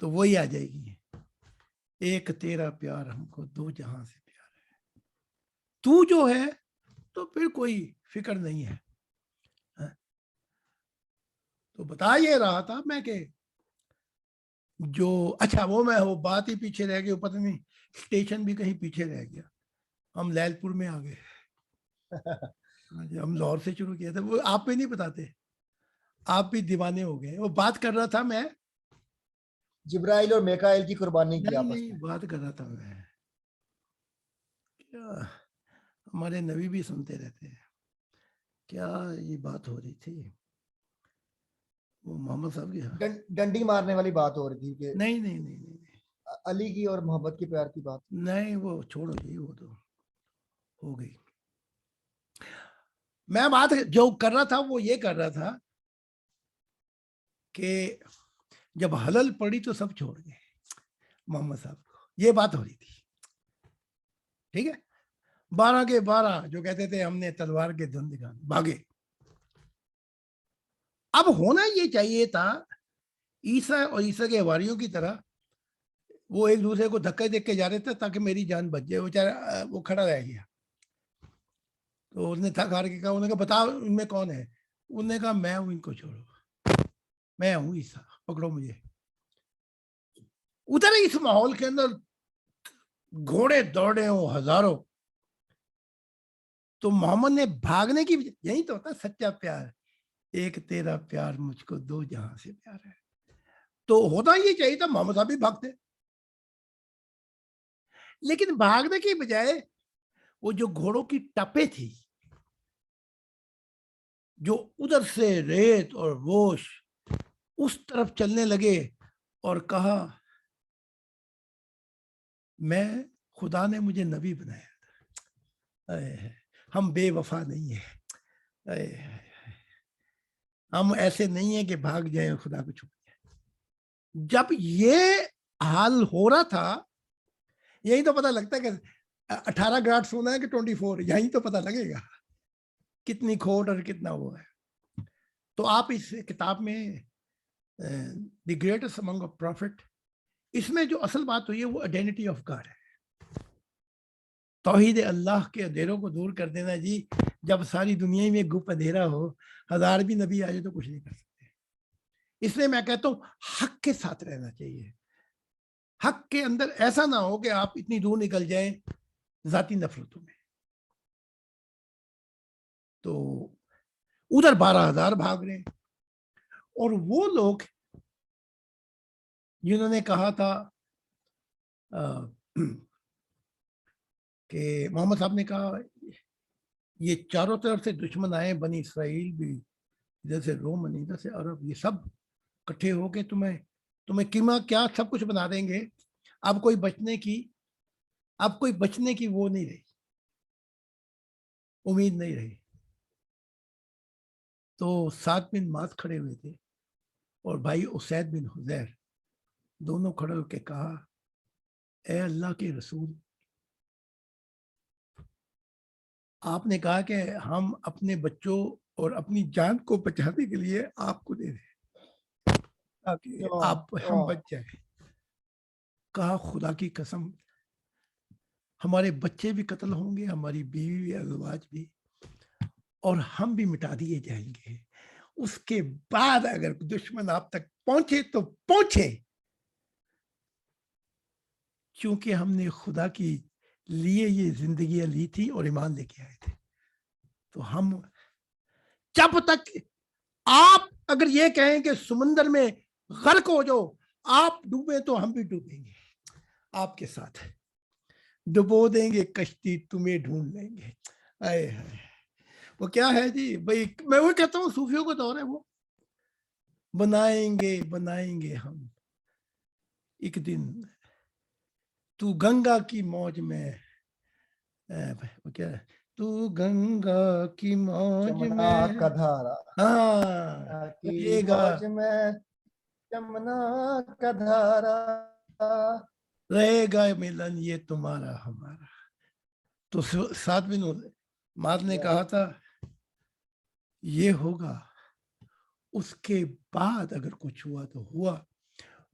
S1: تو وہی آ جائے گی, ایک تیرا پیار ہم کو دو جہاں سے پیار ہے, تو جو ہے تو پھر کوئی فکر نہیں ہے. تو بتا یہ رہا تھا میں کہ جو اچھا وہ بات ہی پیچھے رہ گئی, پتہ نہیں اسٹیشن بھی کہیں پیچھے رہ گیا, ہم لیل پور میں آ گئے. ہم لاہور سے شروع کیا تھا, وہ آپ بھی نہیں بتاتے, آپ بھی دیوانے ہو گئے. وہ بات کر رہا تھا میں,
S5: جبرائیل اور میکائیل کی قربانی کی آپس
S1: نہیں
S5: میں.
S1: بات کر رہا تھا میں, کیا ہمارے نبی بھی سنتے رہتے ہیں, کیا یہ بات ہو رہی تھی, وہ محمد صاحب کی,
S5: ڈنڈی مارنے والی بات ہو رہی تھی کہ
S1: نہیں نہیں نہیں نہیں
S5: علی کی اور محبت کے پیار کی بات.
S1: نہیں, وہ چھوڑو جی, وہ تو ہو گئی. میں بات جو کر رہا تھا وہ یہ کر رہا تھا کہ جب حلل پڑی تو سب چھوڑ گئے محمد صاحب کو, یہ بات ہو رہی تھی. ٹھیک ہے, 12 کے 12 جو کہتے تھے ہم نے تلوار کے دھن دکھانے, بھاگے. اب ہونا یہ چاہیے تھا عیسیٰ اور عیسیٰ کے حواریوں کی طرح, وہ ایک دوسرے کو دھکے دے کے جا رہے تھے تاکہ میری جان بچ جائے. بیچارہ وہ کھڑا رہ گیا, تو اس نے تھک ہار کے کہا, انہوں نے کہا بتا ان میں کون ہے, انہوں نے کہا میں ہوں, ان کو چھوڑو, میں ہوں عیسیٰ, پکڑو مجھے. ادھر اس ماحول کے اندر گھوڑے دوڑے ہوں ہزاروں, تو محمد نے بھاگنے کی, یہی تو ہوتا سچا پیار, ایک تیرا پیار مجھ کو دو جہاں سے پیار ہے. تو ہوتا یہ چاہیے تھا محمد صاحب بھی بھاگتے, لیکن بھاگنے کی بجائے وہ جو گھوڑوں کی ٹپے تھی, جو ادھر سے ریت اور ووش اس طرف چلنے لگے, اور کہا میں خدا نے مجھے نبی بنایا تھا, ہم بے وفا نہیں ہیں, ہم ایسے نہیں ہیں کہ بھاگ جائیں اور خدا کو چھوڑ جائیں. جب یہ حال ہو رہا تھا, یہی تو پتہ لگتا ہے کہ 18 گراٹ سونا ہے کہ 24, یہی تو پتہ لگے گا کتنی کھوٹ اور کتنا وہ ہے. تو آپ اس کتاب میں the greatest among of prophet, اس میں جو اصل بات ہوئی ہے وہ آئیڈینٹی آف گاڈ ہے, توحید اللہ کے اندھیروں کو دور کر دینا. جی جب ساری دنیا میں گپ اندھیرا ہو, 1000 بھی نبی آ جائے تو کچھ نہیں کر سکتے. اس لیے میں کہتا ہوں حق کے ساتھ رہنا چاہیے, حق کے اندر ایسا نہ ہو کہ آپ اتنی دور نکل جائیں ذاتی نفرتوں میں. تو ادھر 12,000 بھاگ رہے ہیں, اور وہ لوگ جنہوں نے کہا تھا کہ محمد صاحب نے کہا یہ چاروں طرف سے دشمن آئے, بنی اسرائیل بھی, ادھر سے رومن, ادھر سے عرب, یہ سب اکٹھے ہو کے تمہیں قیمہ کیا سب کچھ بنا دیں گے. اب کوئی بچنے کی وہ نہیں رہی, امید نہیں رہی. تو 7 بن معاذ کھڑے ہوئے تھے, اور بھائی اسید بن حضیر, دونوں کھڑے ہو کے کہا اے اللہ کے رسول, آپ نے کہا کہ ہم اپنے بچوں اور اپنی جان کو بچانے کے لیے آپ کو دے دیں تاکہ ہم بچ جائیں. کہا خدا کی قسم ہمارے بچے بھی قتل ہوں گے, ہماری بیوی ازواج بھی, اور ہم بھی مٹا دیے جائیں گے. اس کے بعد اگر دشمن آپ تک پہنچے تو پہنچے, چونکہ ہم نے خدا کی لیے یہ زندگیاں لی تھی اور ایمان لے کے آئے تھے. تو ہم جب تک آپ اگر یہ کہیں کہ سمندر میں غرق ہو جاؤ, آپ ڈوبے تو ہم بھی ڈوبیں گے آپ کے ساتھ, ڈبو دیں گے کشتی, تمہیں ڈھونڈ لیں گے. آئے ہائے, وہ کیا ہے جی بھائی, میں وہ کہتا ہوں صوفیوں کا دور ہے, وہ بنائیں گے ہم ایک دن, تو گنگا کی موج میں, وہ کیا ہے, تو گنگا کی موج میں,
S5: کا دھارا,
S1: ہاں
S5: کی موج میں جمنا کا دھارا,
S1: رہے گا ملن یہ تمہارا ہمارا. تو 7 بن معاذ نے کہا تھا یہ ہوگا, اس کے بعد اگر کچھ ہوا تو ہوا,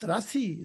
S1: 83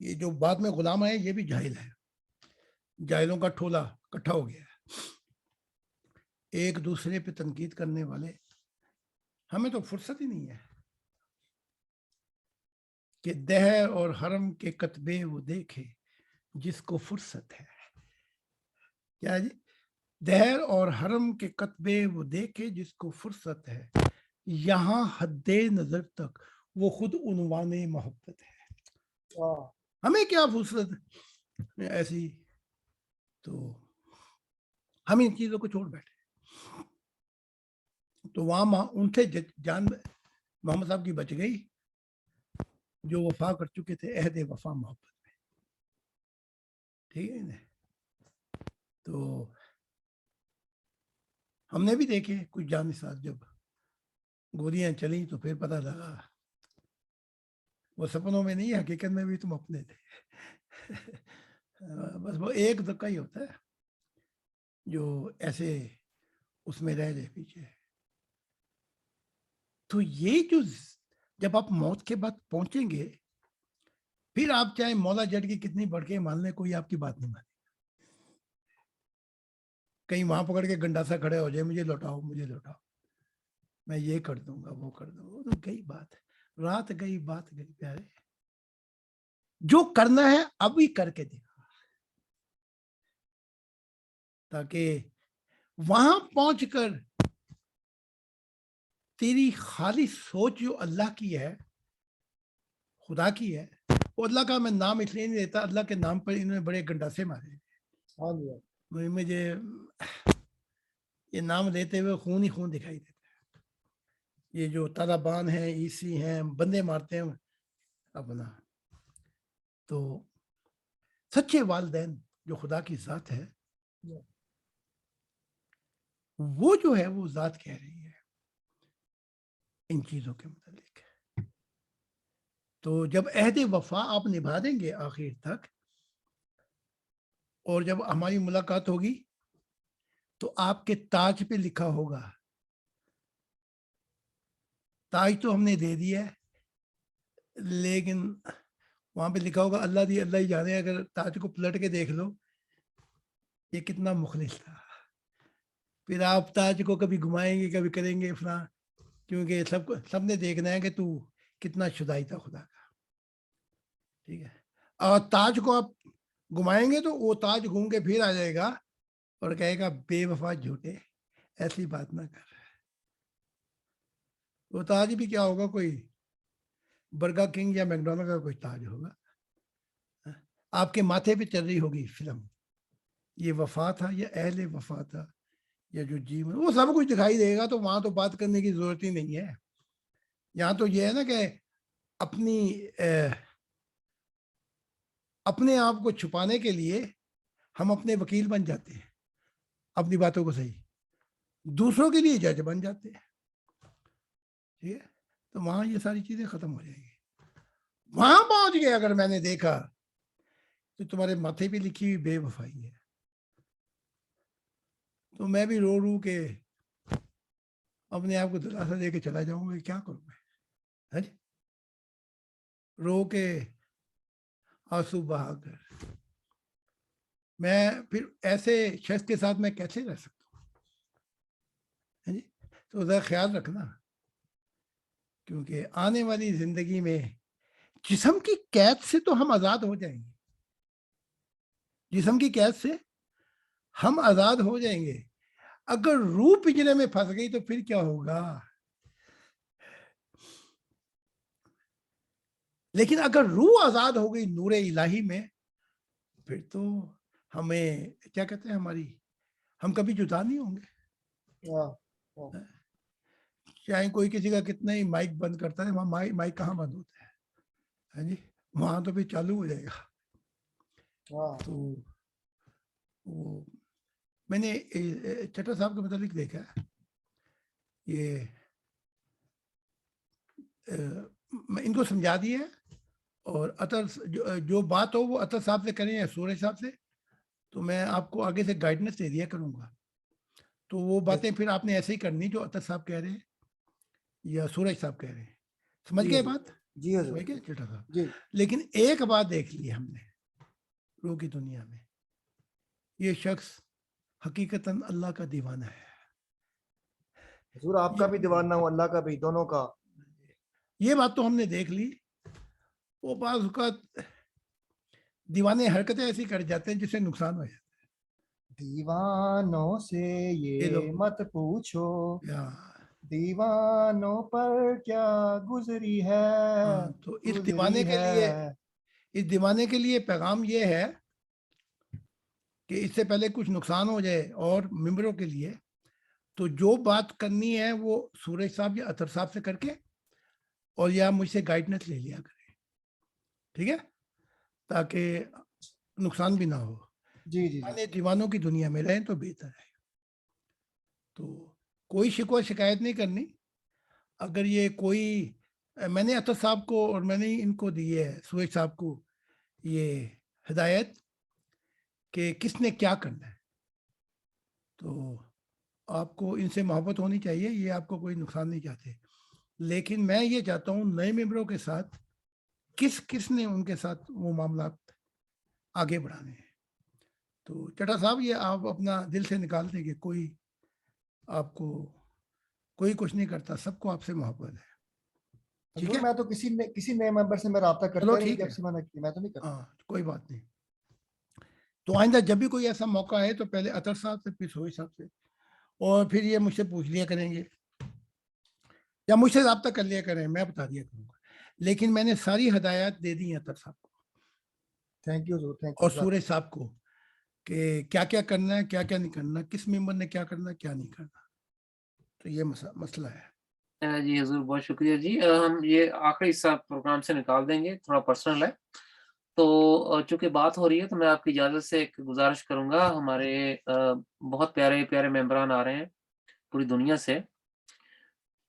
S1: یہ جو بعد میں غلام آئے یہ بھی جاہل ہے, جاہلوں کا ٹھولا اکٹھا ہو گیا ہے, ایک دوسرے پہ تنقید کرنے والے. ہمیں تو فرصت ہی نہیں ہے کہ دہر اور حرم کے کتبے وہ دیکھے جس کو فرصت ہے. کیا جی؟ دہر اور حرم کے کتبے وہ دیکھے جس کو فرصت ہے, یہاں حد نظر تک وہ خود عنوان محبت ہے. ہمیں کیا فرصت ایسی, تو ہم ان چیزوں کو چھوڑ بیٹھے. تو وہاں ان سے جان محمد صاحب کی بچ گئی جو وفا کر چکے تھے عہد وفا محبت میں. ٹھیک ہے نا. تو ہم نے بھی دیکھے کچھ جانساز جب گولیاں چلی تو پھر پتہ لگا وہ سپنوں میں نہیں, حقیقت میں بھی تم اپنے تھے. بس وہ ایک دھکا ہی ہوتا ہے جو ایسے اس میں رہ جائے پیچھے. تو یہ جو جب آپ موت کے بعد پہنچیں گے پھر آپ چاہے مولا جٹ کی کتنی بڑھ کے مان لیں, کوئی آپ کی بات نہیں مانے. کہیں وہاں پکڑ کے گنڈاسا کھڑے ہو جائے, مجھے لوٹاؤ مجھے لوٹاؤ, میں یہ کر دوں گا وہ کر دوں گا. گئی بات, رات گئی بات گئی پیارے. جو کرنا ہے ابھی کر کے دکھا, تاکہ وہاں پہنچ کر تیری خالص سوچ جو اللہ کی ہے, خدا کی ہے, وہ اللہ کا میں نام اس لیے نہیں دیتا, اللہ کے نام پر انہوں نے بڑے گنڈاسے مارے. مجھے یہ نام لیتے ہوئے خون ہی خون دکھائی دیتا ہے. یہ جو طالبان ہیں, عیسی ہیں, بندے مارتے ہیں اپنا. تو سچے والدین جو خدا کی ذات ہے, وہ جو ہے وہ ذات کہہ رہی ہے ان چیزوں کے متعلق. تو جب عہد وفا آپ نبھا دیں گے آخر تک, اور جب ہماری ملاقات ہوگی تو آپ کے تاج پہ لکھا ہوگا, تاج تو ہم نے دے دیا ہے لیکن وہاں پہ لکھا ہوگا اللہ دی اللہ ہی جانے. اگر تاج کو پلٹ کے دیکھ لو یہ کتنا مخلص تھا. پھر آپ تاج کو کبھی گھمائیں گے کبھی کریں گے فلاں, کیونکہ سب نے دیکھنا ہے کہ تو کتنا شدائی تھا خدا کا. ٹھیک ہے. اور تاج کو آپ گھمائیں گے تو وہ تاج گھوم کے پھر آ جائے گا اور کہے گا بے وفا جھوٹے, ایسی بات نہ کر. وہ تاج بھی کیا ہوگا, کوئی برگر کنگ یا میکڈونلڈ کا کوئی تاج ہوگا. آپ کے ماتھے پہ چل رہی ہوگی فلم, یہ وفا تھا یا اہل وفا تھا یا جو جیون, وہ سب کچھ دکھائی دے گا. تو وہاں تو بات کرنے کی ضرورت ہی نہیں ہے. یہاں تو یہ ہے نا کہ اپنے آپ کو چھپانے کے لیے ہم اپنے وکیل بن جاتے ہیں, اپنی باتوں کو صحیح, دوسروں کے لیے جج بن جاتے ہیں. ٹھیک ہے. تو وہاں یہ ساری چیزیں ختم ہو جائیں گی. وہاں پہنچ گئے اگر میں نے دیکھا تو تمہارے ماتھے پہ لکھی ہوئی بے وفائی ہے, تو میں بھی رو رو کے اپنے آپ کو دلاسا دے کے چلا جاؤں گا. کیا کروں میں, رو کے آنسو بہا کر میں پھر ایسے شخص کے ساتھ میں کیسے رہ سکتا ہوں. تو ذرا خیال رکھنا, کیونکہ آنے والی زندگی میں جسم کی قید سے تو ہم آزاد ہو جائیں گے, جسم کی قید سے ہم آزاد ہو جائیں گے. اگر روح پنجرے میں پھنس گئی تو پھر کیا ہوگا. لیکن اگر روح آزاد ہو گئی نور الہی میں, پھر تو ہمیں کیا کہتے ہیں, ہم کبھی جدا نہیں ہوں گے. چاہے کوئی کسی کا کتنا ہی مائک بند کرتا ہے, وہاں مائک کہاں بند ہوتا ہے جی, وہاں تو پھر چالو ہو جائے گا. تو وہ میں نے چٹر صاحب کے متعلق دیکھا ہے, یہ میں ان کو سمجھا دیا ہے, اور عطر جو بات ہو وہ عطر صاحب سے کریں یا سورج صاحب سے, تو میں آپ کو آگے سے گائیڈنس دے دیا کروں گا. تو وہ باتیں پھر آپ نے ایسے ہی کرنی جو عطر صاحب کہہ رہے ہیں یا سورج صاحب کہہ رہے ہیں. سمجھ گئے بات؟
S5: جی حضور
S1: سمجھ گئے چٹا صاحب؟
S5: جی
S1: لیکن ایک بات دیکھ لی ہم نے روح کی دنیا میں، یہ شخص حقیقتاً اللہ کا دیوانہ ہے.
S5: حضور آپ کا بھی دیوانہ ہوں، اللہ کا بھی، دونوں کا.
S1: یہ بات تو ہم نے دیکھ لی. وہ بعض اوقات دیوانے حرکتیں ایسی کر جاتے ہیں جس سے نقصان ہو جاتا
S5: دیوانوں سے
S1: یہ لو.
S5: یہ مت پوچھو
S1: یا
S5: دیوانوں پر کیا گزری ہے،
S1: ہاں، تو اس
S5: گزری
S1: دیوانے کے
S5: ہے.
S1: لیے، اس دیوانے کے لیے پیغام یہ ہے کہ اس سے پہلے کچھ نقصان ہو جائے اور ممبروں کے لیے، تو جو بات کرنی ہے وہ سورج صاحب یا اطہر صاحب سے کر کے اور یا مجھ سے گائیڈنس لے لیا کرے، ٹھیک ہے، تاکہ نقصان بھی نہ ہو.
S5: جی جی جی
S1: یعنی دیوانوں کی دنیا میں رہیں تو بہتر ہے. تو کوئی شکوہ شکایت نہیں کرنی. اگر یہ کوئی، میں نے اطہر صاحب کو اور میں نے ان کو دی ہے سورج صاحب کو یہ ہدایت کہ کس نے کیا کرنا ہے، تو آپ کو ان سے محبت ہونی چاہیے. یہ آپ کو کوئی نقصان نہیں چاہتے، لیکن میں یہ چاہتا ہوں نئے ممبروں کے ساتھ کس نے ان کے ساتھ وہ معاملات آگے بڑھانے ہیں. تو چٹا صاحب یہ آپ اپنا دل سے نکال دیں کہ کوئی آپ کو کوئی کچھ نہیں کرتا، سب کو آپ سے محبت ہے. ٹھیک
S5: حضور
S1: ہے،
S5: میں تو کسی نئے ممبر سے میں رابطہ
S1: چلو
S5: کرتا ہی نہیں،
S1: ٹھیک
S5: جب
S1: ہے،
S5: سے میں نے میں تو نہیں کرتا.
S1: ہاں کوئی بات نہیں. تو آئندہ جب بھی کوئی ایسا موقع ہے تو پہلے اطہر صاحب سے پھر سوئی صاحب سے، اور پھر یہ مجھ سے پوچھ لیا کریں گے یا مجھ سے رابطہ کر لیا کریں، میں بتا دیا کروں گا. لیکن میں نے ساری ہدایات دے دی ہیں اطہر صاحب کو
S5: تھینک یو حضور، تھینک
S1: اور
S5: یو.
S1: سورج صاحب کو کہ کیا کیا کرنا ہے، کیا کیا نہیں کرنا، کس ممبر نے کیا کرنا، کیا نہیں کرنا. تو یہ مسئلہ ہے.
S4: جی حضور بہت شکریہ جی. ہم یہ آخری حصہ پروگرام سے نکال دیں گے، تھوڑا پرسنل ہے. تو چونکہ بات ہو رہی ہے تو میں آپ کی اجازت سے ایک گزارش کروں گا. ہمارے بہت پیارے پیارے ممبران آ رہے ہیں پوری دنیا سے.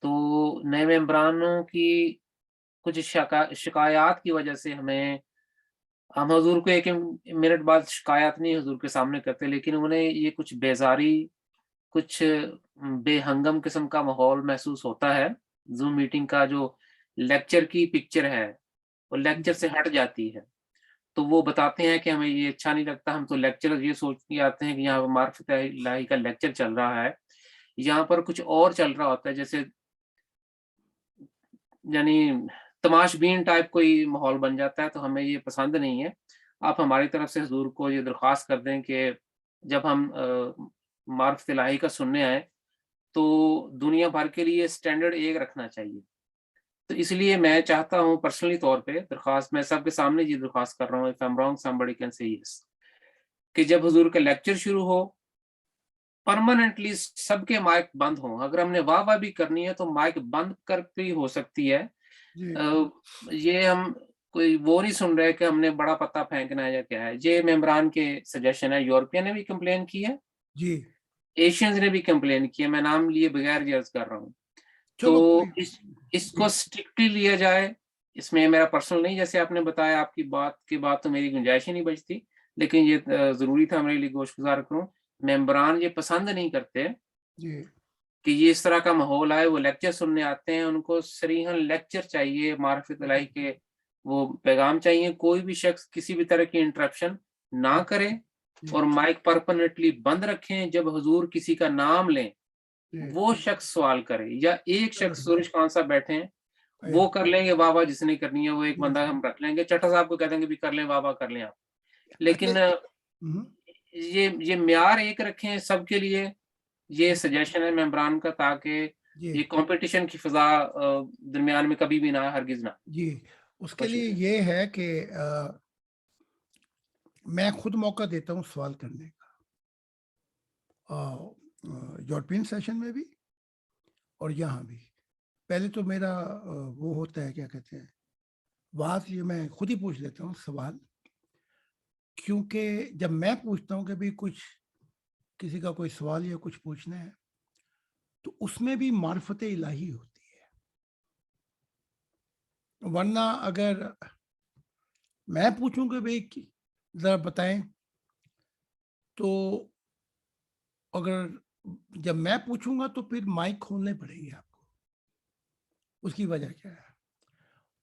S4: تو نئے ممبرانوں کی کچھ شکایات کی وجہ سے ہم حضور کو ایک منٹ بعد شکایت نہیں حضور کے سامنے کرتے، لیکن انہیں یہ کچھ بیزاری، کچھ بے ہنگم قسم کا ماحول محسوس ہوتا ہے. زوم میٹنگ کا جو لیکچر کی پکچر ہے وہ لیکچر سے ہٹ جاتی ہے. تو وہ بتاتے ہیں کہ ہمیں یہ اچھا نہیں لگتا. ہم تو لیکچر یہ سوچ کے آتے ہیں کہ یہاں معرفت الہی کا لیکچر چل رہا ہے، یہاں پر کچھ اور چل رہا ہوتا ہے، جیسے یعنی تماش بین ٹائپ کوئی ماحول بن جاتا ہے. تو ہمیں یہ پسند نہیں ہے. آپ ہماری طرف سے حضور کو یہ درخواست کر دیں کہ جب ہم معرفت الہی کا سننے آئے تو دنیا بھر کے لیے سٹینڈرڈ ایک رکھنا چاہیے. تو اس لیے میں چاہتا ہوں پرسنلی طور پہ درخواست، میں سب کے سامنے یہ درخواست کر رہا ہوں، if I'm wrong somebody can say yes، کہ جب حضور کا لیکچر شروع ہو پرماننٹلی سب کے مائک بند ہوں. اگر ہم نے واہ واہ بھی کرنی ہے تو مائک بند کر بھی ہو سکتی ہے.
S1: جی
S4: یہ ہم کوئی وہ نہیں سن رہے کہ ہم نے بڑا پتہ پھینکنا ہے یا کیا ہے. یہ ممبران کے سجیشن ہے. یورپین نے بھی کمپلین کی ہے،
S1: جی
S4: ایشینز نے بھی کمپلین کی ہے. میں نام لیے بغیر یہ عرض کر رہا ہوں.
S1: چلو
S4: تو اس کو اسٹرکٹلی لیا جائے. اس میں میرا پرسنل نہیں، جیسے آپ نے بتایا آپ کی بات کے بعد تو میری گنجائش ہی نہیں بچتی، لیکن یہ ضروری تھا میرے لیے گوش گزار کروں. ممبران یہ پسند نہیں کرتے
S1: جی
S4: کہ یہ اس طرح کا ماحول آئے. وہ لیکچر سننے آتے ہیں، ان کو صریحاً لیکچر چاہیے، معرفت الہی کے وہ پیغام چاہیے. کوئی بھی شخص کسی بھی طرح کی انٹرپشن نہ کرے اور مائک پرماننٹلی بند رکھیں. جب حضور کسی کا نام لیں وہ شخص سوال کرے، یا ایک شخص سورج خان صاحب بیٹھے ہیں وہ کر لیں گے واہ واہ جس نے کرنی ہے، وہ ایک بندہ ہم رکھ لیں گے. چٹھا صاحب کو کہہ دیں گے بھی کر لیں واہ واہ کر لیں آپ. لیکن یہ معیار ایک رکھیں سب کے لیے. یہ سجیشن ہے ممبران کا، تاکہ یہ کمپٹیشن کی فضا درمیان میں کبھی بھی نہ، ہرگز نہ.
S1: جی اس کے لیے یہ ہے کہ میں خود موقع دیتا ہوں سوال کرنے کا، یورپین سیشن میں بھی اور یہاں بھی. پہلے تو میرا وہ ہوتا ہے کیا کہتے ہیں بات، یہ میں خود ہی پوچھ لیتا ہوں سوال، کیونکہ جب میں پوچھتا ہوں کہ بھی کچھ کسی کا کوئی سوال یا کچھ پوچھنا ہے تو اس میں بھی معرفت الہی ہوتی ہے. ورنہ اگر میں پوچھوں کہ بھئی ذرا بتائیں، تو اگر جب میں پوچھوں گا تو پھر مائک کھولنے پڑے گی آپ کو. اس کی وجہ کیا ہے؟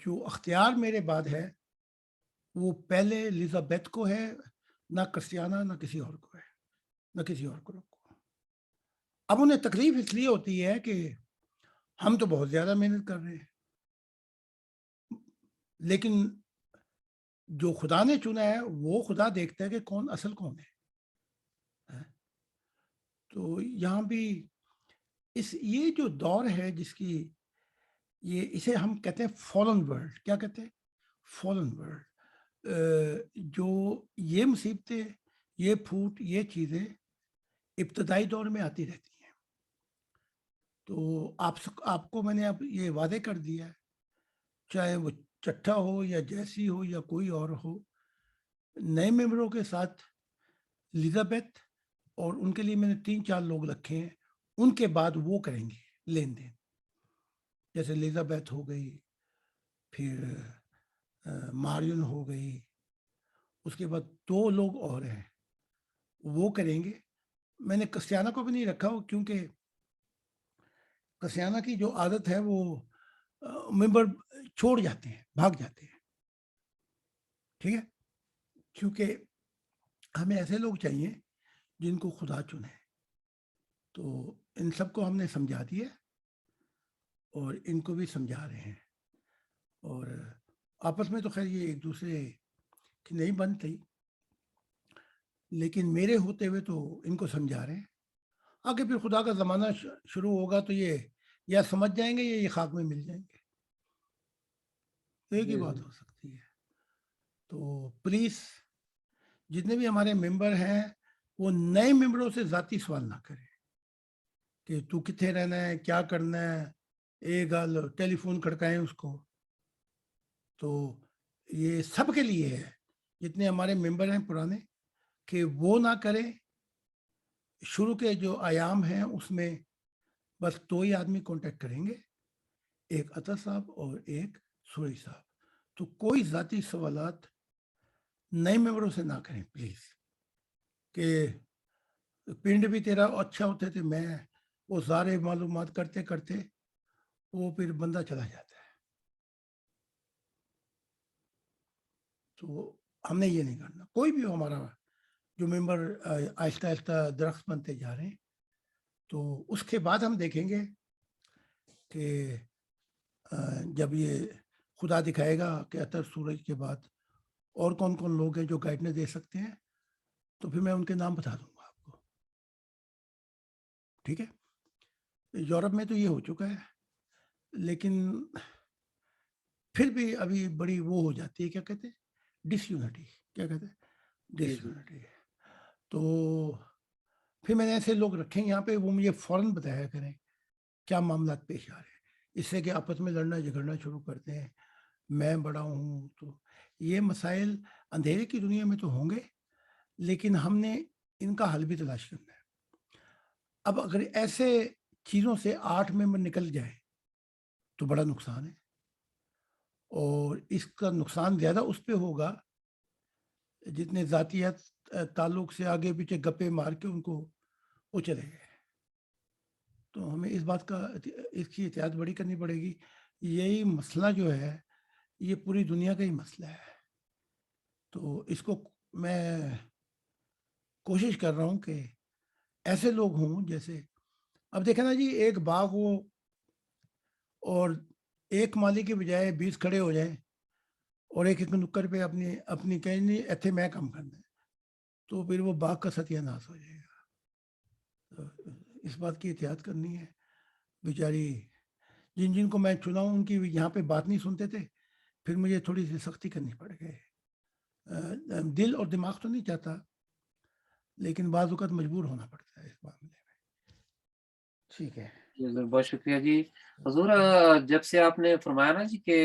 S1: جو اختیار میرے بعد ہے وہ پہلے الیزابیتھ کو ہے، نہ کرسٹیانا، نہ کسی اور کو ہے، نہ کسی اور گروپ کو۔ اب انہیں تکلیف اس لیے ہوتی ہے کہ ہم تو بہت زیادہ محنت کر رہے ہیں، لیکن جو خدا نے چنا ہے وہ خدا دیکھتا ہے کہ کون اصل کون ہے۔ تو یہاں بھی یہ جو دور ہے جس کی اسے ہم کہتے ہیں فالن ورلڈ، کیا کہتے ہیں؟ Fallen world. جو یہ مصیبتیں، یہ پھوٹ، یہ چیزیں ابتدائی دور میں آتی رہتی ہیں۔ تو آپ کو میں نے اب یہ واضح کر دیا ہے، چاہے وہ چٹھا ہو یا جیسی ہو یا کوئی اور ہو، نئے ممبروں کے ساتھ الیزابیتھ، اور ان کے لیے میں نے 3-4 لوگ رکھے ہیں، ان کے بعد وہ کریں گے لین دین، جیسے الیزابیتھ ہو گئی، پھر مارین ہو گئی، اس کے بعد 2 لوگ اور ہیں وہ کریں گے۔ میں نے کرسٹیانا کو بھی نہیں رکھا ہو، کیونکہ کرسٹیانا کی جو عادت ہے وہ ممبر چھوڑ جاتے ہیں، بھاگ جاتے ہیں، ٹھیک ہے، کیونکہ ہمیں ایسے لوگ چاہیے جن کو خدا چنے۔ تو ان سب کو ہم نے سمجھا دیا اور ان کو بھی سمجھا رہے ہیں، اور آپس میں تو خیر یہ ایک دوسرے کی نہیں بنتی، لیکن میرے ہوتے ہوئے تو ان کو سمجھا رہے ہیں۔ آگے پھر خدا کا زمانہ شروع ہوگا تو یہ یا سمجھ جائیں گے یا یہ خاک میں مل جائیں گے، ایک ہی بات ہو سکتی ہے۔ تو پلیز جتنے بھی ہمارے ممبر ہیں وہ نئے ممبروں سے ذاتی سوال نہ کریں کہ تو کتنے رہنا ہے، کیا کرنا ہے، ایک گال ٹیلی فون کھڑکائیں اس کو۔ تو یہ سب کے لیے ہے، جتنے ہمارے ممبر ہیں پرانے، کہ وہ نہ کریں۔ شروع کے جو ایام ہیں اس میں بس 2 ہی آدمی کانٹیکٹ کریں گے، ایک عطا صاحب اور ایک سوری صاحب۔ تو کوئی ذاتی سوالات نئے ممبروں سے نہ کریں پلیز، کہ پنڈ بھی تیرا اچھا ہوتے تھے، میں وہ سارے معلومات کرتے کرتے وہ پھر بندہ چلا جاتا ہے۔ تو ہم نے یہ نہیں کرنا، کوئی بھی ہمارا جو ممبر آہستہ آہستہ درخت بنتے جا رہے ہیں، تو اس کے بعد ہم دیکھیں گے کہ جب یہ خدا دکھائے گا کہ اطہر سورج کے بعد اور کون کون لوگ ہیں جو گائیڈنس دے سکتے ہیں، تو پھر میں ان کے نام بتا دوں گا آپ کو، ٹھیک ہے۔ یورپ میں تو یہ ہو چکا ہے، لیکن پھر بھی ابھی بڑی وہ ہو جاتی ہے، کیا کہتے ہیں، ڈس یونٹی، کیا کہتے ہیں، ڈس یونٹی۔ تو پھر میں نے ایسے لوگ رکھے یہاں پہ، وہ مجھے فوراً بتایا کریں کیا معاملات پیش آ رہے ہیں، اس سے کہ آپس میں لڑنا جھگڑنا شروع کرتے ہیں، میں بڑا ہوں۔ تو یہ مسائل اندھیرے کی دنیا میں تو ہوں گے، لیکن ہم نے ان کا حل بھی تلاش کرنا ہے۔ اب اگر ایسے چیزوں سے 8 ممبر نکل جائے تو بڑا نقصان ہے، اور اس کا نقصان زیادہ اس پہ ہوگا جتنے ذاتیت تعلق سے آگے پیچھے گپے مار کے ان کو وہ چلے گئے۔ تو ہمیں اس بات کا، اس کی احتیاط بڑی کرنی پڑے گی۔ یہی مسئلہ جو ہے یہ پوری دنیا کا ہی مسئلہ ہے، تو اس کو میں کوشش کر رہا ہوں کہ ایسے لوگ ہوں جیسے، اب دیکھیں نا جی، ایک باغ ہو اور ایک مالی کے بجائے 20 کھڑے ہو جائیں اور ایک نکر پہ اپنی کہیں نہیں ایتھے میں کام کرنا ہے، تو پھر وہ باغ کا ستیہ ناش ہو جائے گا۔ تو اس بات کی احتیاط کرنی ہے۔ بیچاری جن کو میں چنا ہوں ان کی یہاں پہ بات نہیں سنتے تھے، پھر مجھے تھوڑی سی سختی کرنی پڑ گئی۔ دل اور دماغ تو نہیں چاہتا، لیکن بعض اوقات مجبور ہونا پڑتا ہے اس معاملے میں۔ ٹھیک ہے
S4: جی حضور، بہت شکریہ جی۔ حضور جب سے آپ نے فرمایا نا جی کہ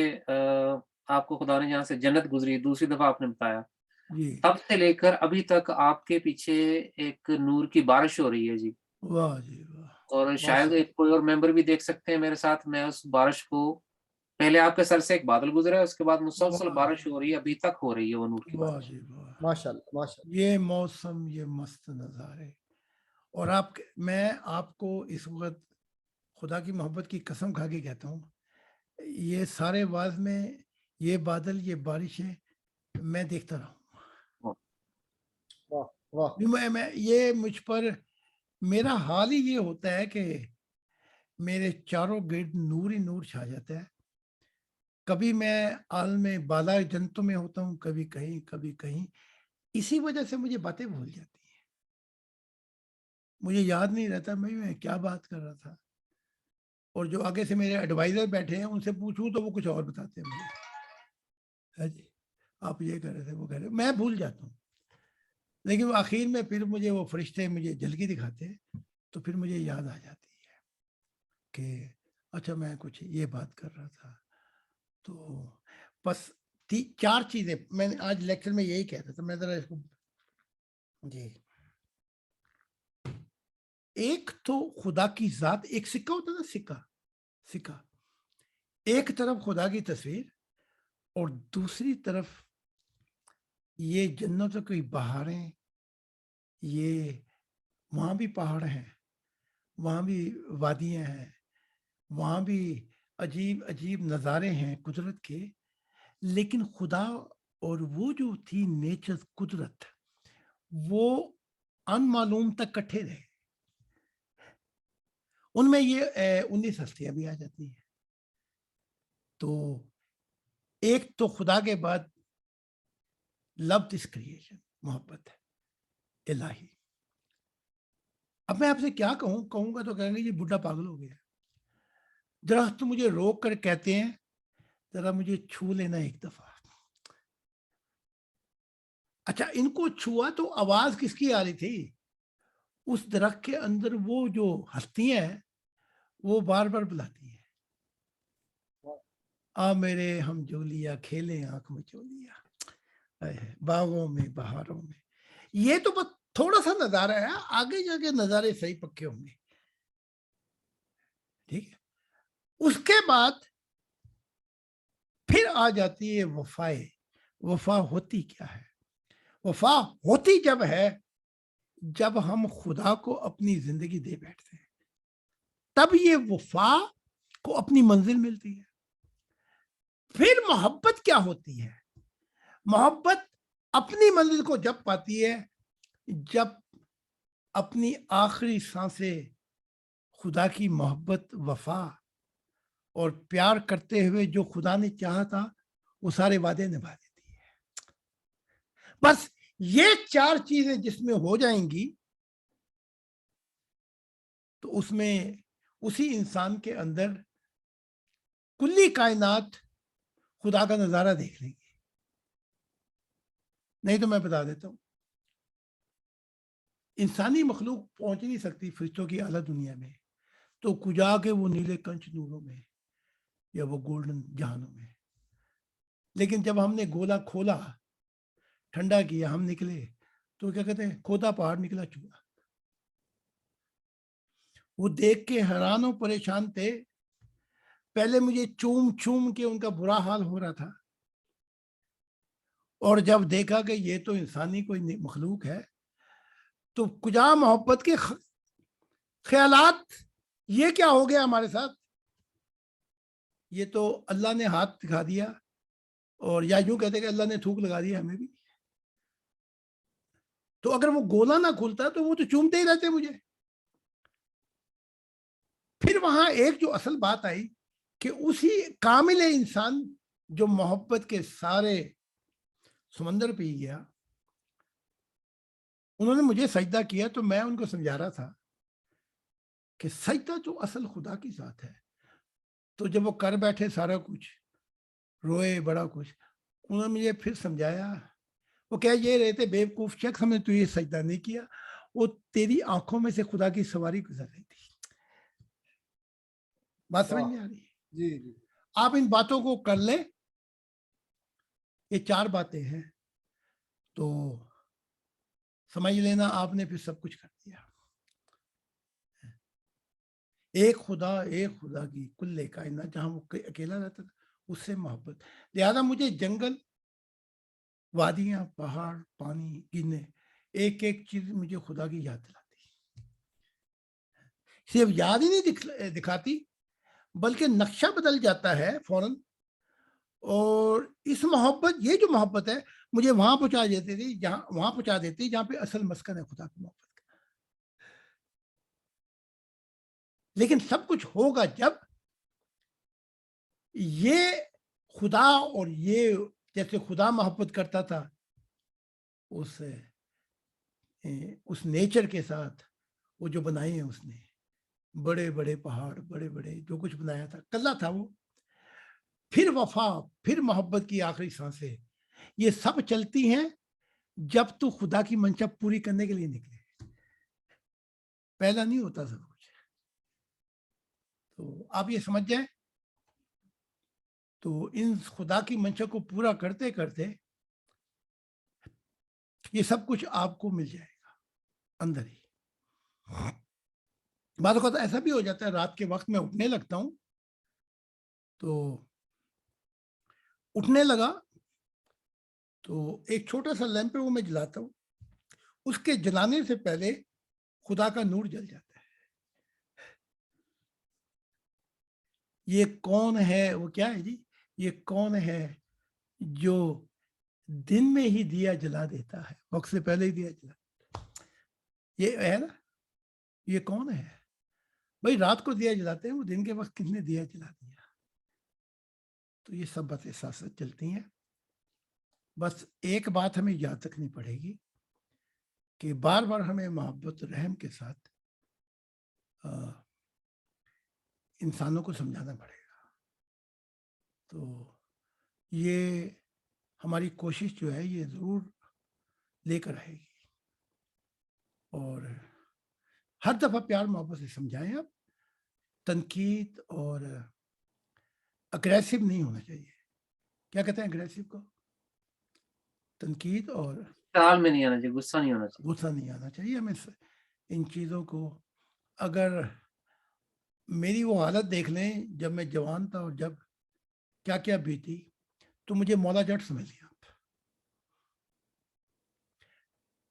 S4: آپ کو خدا نے جہاں سے جنت گزری، دوسری دفعہ آپ نے بتایا،
S1: جی،
S4: تب سے لے کر ابھی تک آپ کے پیچھے ایک نور کی بارش ہو رہی ہے جی،
S1: واہ جی واہ،
S4: اور شاید ایک کوئی اور ممبر بھی دیکھ سکتے ہیں میرے ساتھ۔ میں اس بارش کو، پہلے آپ کے سر سے ایک بادل گزرا ہے، اس کے بعد مسلسل
S1: واہ
S4: بارش ہو رہی ہے، ابھی تک ہو رہی ہے وہ نور کی
S1: واہ
S4: بارش۔
S1: جی واہ،
S5: ماشاءاللہ ماشاءاللہ۔
S1: یہ موسم، یہ مست نظارے، اور میں آپ کو اس وقت خدا کی محبت کی قسم کھا کے کہتا ہوں، یہ سارے واز میں یہ بادل یہ بارشیں میں دیکھتا رہا ہوں.
S5: واہ واہ.
S1: میں یہ مجھ پر میرا حال ہی یہ ہوتا ہے کہ میرے چاروں گرد نور ہی نور چھا جاتا ہے. کبھی میں عالم بالا جنتوں میں ہوتا ہوں، کبھی کہیں. اسی وجہ سے مجھے باتیں بھول جاتی ہیں، مجھے یاد نہیں رہتا میں کیا بات کر رہا تھا. اور جو آگے سے میرے ایڈوائزر بیٹھے ہیں ان سے پوچھوں تو وہ کچھ اور بتاتے ہیں مجھے. جی آپ یہ کر رہے تھے وہ کہہ رہے، میں بھول جاتا ہوں. لیکن آخر میں پھر مجھے وہ فرشتے مجھے جھلکی دکھاتے ہیں تو پھر مجھے یاد آ جاتی ہے کہ اچھا میں کچھ یہ بات کر رہا تھا. تو بس 4 چیزیں میں نے آج لیکچر میں یہی کہتا تھا. میں ذرا اس کو جی، ایک تو خدا کی ذات، ایک سکہ ہوتا نا، سکہ ایک طرف خدا کی تصویر اور دوسری طرف یہ جنتوں کی بہاریں، یہ وہاں بھی پہاڑ ہیں، وہاں بھی وادیاں ہیں، وہاں بھی عجیب عجیب نظارے ہیں قدرت کے. لیکن خدا اور وہ جو تھی نیچر قدرت، وہ ان معلوم تک کٹھے رہے. ان میں یہ 19 ہستیاں بھی آ جاتی ہیں. تو ایک تو خدا کے بعد لو دس کریشن، محبت ہے الہی. اب میں آپ سے کیا کہوں گا تو کہیں گے یہ بڈھا پاگل ہو گیا. درخت مجھے روک کر کہتے ہیں ذرا مجھے چھو لینا ایک دفعہ. اچھا ان کو چھوا تو آواز کس کی آ رہی تھی؟ اس درخت کے اندر وہ جو ہستیاں ہیں وہ بار بار بلاتی ہیں، آ میرے ہم جولیا کھیلے آنکھ میں چولیا باغوں میں بہاروں میں. یہ تو بس تھوڑا سا نظارہ ہے، آگے جا کے نظارے صحیح پکے ہوں گے. ٹھیک ہے، اس کے بعد پھر آ جاتی ہے وفائے. وفا ہوتی کیا ہے؟ وفا ہوتی جب ہے جب ہم خدا کو اپنی زندگی دے بیٹھتے ہیں، تب یہ وفا کو اپنی منزل ملتی ہے. پھر محبت کیا ہوتی ہے؟ محبت اپنی منزل کو جب پاتی ہے جب اپنی آخری سانسیں خدا کی محبت، وفا اور پیار کرتے ہوئے جو خدا نے چاہا تھا وہ سارے وعدے نبھا دیتی ہے. بس یہ 4 چیزیں جس میں ہو جائیں گی تو اس میں اسی انسان کے اندر کلی کائنات خدا کا نظارہ دیکھ لیں گے. نہیں تو میں بتا دیتا ہوں، انسانی مخلوق پہنچ نہیں سکتی فرشتوں کی اعلیٰ دنیا میں، تو کجا کے وہ نیلے کنچ نوروں میں یا وہ گولڈن جہانوں میں. لیکن جب ہم نے گولا کھولا، ٹھنڈا کیا، ہم نکلے تو کیا کہتے ہیں، کھودا پہاڑ نکلا چوہا. وہ دیکھ کے حیران و پریشان تھے. پہلے مجھے چوم کے ان کا برا حال ہو رہا تھا، اور جب دیکھا کہ یہ تو انسانی کوئی مخلوق ہے تو کجا محبت کے خیالات، یہ کیا ہو گیا ہمارے ساتھ؟ یہ تو اللہ نے ہاتھ دکھا دیا، اور یا یوں کہتے کہ اللہ نے تھوک لگا دیا ہمیں بھی. تو اگر وہ گولا نہ کھلتا تو وہ تو چومتے ہی رہتے مجھے. پھر وہاں ایک جو اصل بات آئی کہ اسی کامل انسان جو محبت کے سارے سمندر پی گیا، انہوں نے مجھے سجدہ کیا تو میں ان کو سمجھا رہا تھا کہ سجدہ جو اصل خدا کی ذات ہے. تو جب وہ کر بیٹھے سارا کچھ، روئے بڑا کچھ، انہوں نے مجھے پھر سمجھایا. وہ کہہ یہ رہے تھے بیوقوف شخص، ہم نے تو یہ سجدہ نہیں کیا، وہ تیری آنکھوں میں سے خدا کی سواری گزر رہی تھی. بات سمجھ میں آ رہی ہے؟
S5: جی جی.
S1: آپ ان باتوں کو کر لیں، یہ 4 باتیں ہیں تو سمجھ لینا آپ نے پھر سب کچھ کر دیا. ایک خدا کی کل کائنات، جہاں وہ اکیلا رہتا تھا اس سے محبت. لہذا مجھے جنگل، وادیاں، پہاڑ، پانی گنے، ایک ایک چیز مجھے خدا کی یاد دلاتی. صرف یاد ہی نہیں دکھاتی بلکہ نقشہ بدل جاتا ہے فوراً. اور اس محبت، یہ جو محبت ہے مجھے وہاں پہنچا دیتی تھی وہاں پہنچا دیتی جہاں پہ اصل مسکن ہے خدا کی محبت کا. لیکن سب کچھ ہوگا جب یہ خدا اور یہ جیسے خدا محبت کرتا تھا اس نیچر کے ساتھ، وہ جو بنائے ہیں اس نے بڑے بڑے پہاڑ، بڑے بڑے جو کچھ بنایا تھا کلا تھا وہ. پھر وفا، پھر محبت کی آخری سانسیں، یہ سب چلتی ہیں جب تو خدا کی منشا پوری کرنے کے لیے نکلے. پہلا نہیں ہوتا سب کچھ. تو آپ یہ سمجھ جائیں تو ان خدا کی منشا کو پورا کرتے کرتے یہ سب کچھ آپ کو مل جائے گا اندر ہی. بعض اوقات ایسا بھی ہو جاتا ہے رات کے وقت میں اٹھنے لگتا ہوں، تو اٹھنے لگا تو ایک چھوٹا سا لیمپ ہے وہ میں جلاتا ہوں، اس کے جلانے سے پہلے خدا کا نور جل جاتا ہے. یہ کون ہے، وہ کیا ہے جی، یہ کون ہے جو دن میں ہی دیا جلا دیتا ہے، وقت سے پہلے ہی دیا جلا دیتا ہے. یہ ہے نا، یہ کون ہے بھائی، رات کو دیا جلاتے ہیں، وہ دن کے وقت کتنے دیا جلا دیا. تو یہ سب باتیں ساتھ ساتھ چلتی ہیں. بس ایک بات ہمیں یاد رکھنی پڑے گی کہ بار بار ہمیں محبت رحم کے ساتھ انسانوں کو سمجھانا پڑے گا. تو یہ ہماری کوشش جو ہے یہ ضرور لے کر آئے گی. اور ہر دفعہ پیار محبت سے سمجھائیں. آپ تنقید اور اگریسو نہیں ہونا چاہیے. کیا کہتے ہیں اگریسو کو؟ تنقید اور
S4: چال میں نہیں آنا چاہیے، غصہ نہیں ہونا چاہیے.
S1: غصہ نہیں آنا چاہیے. ہمیں ان چیزوں کو، اگر میری وہ حالت دیکھ لیں جب میں جوان تھا اور جب کیا کیا بیتی، تو مجھے مولا جٹ سمجھ لیا آپ.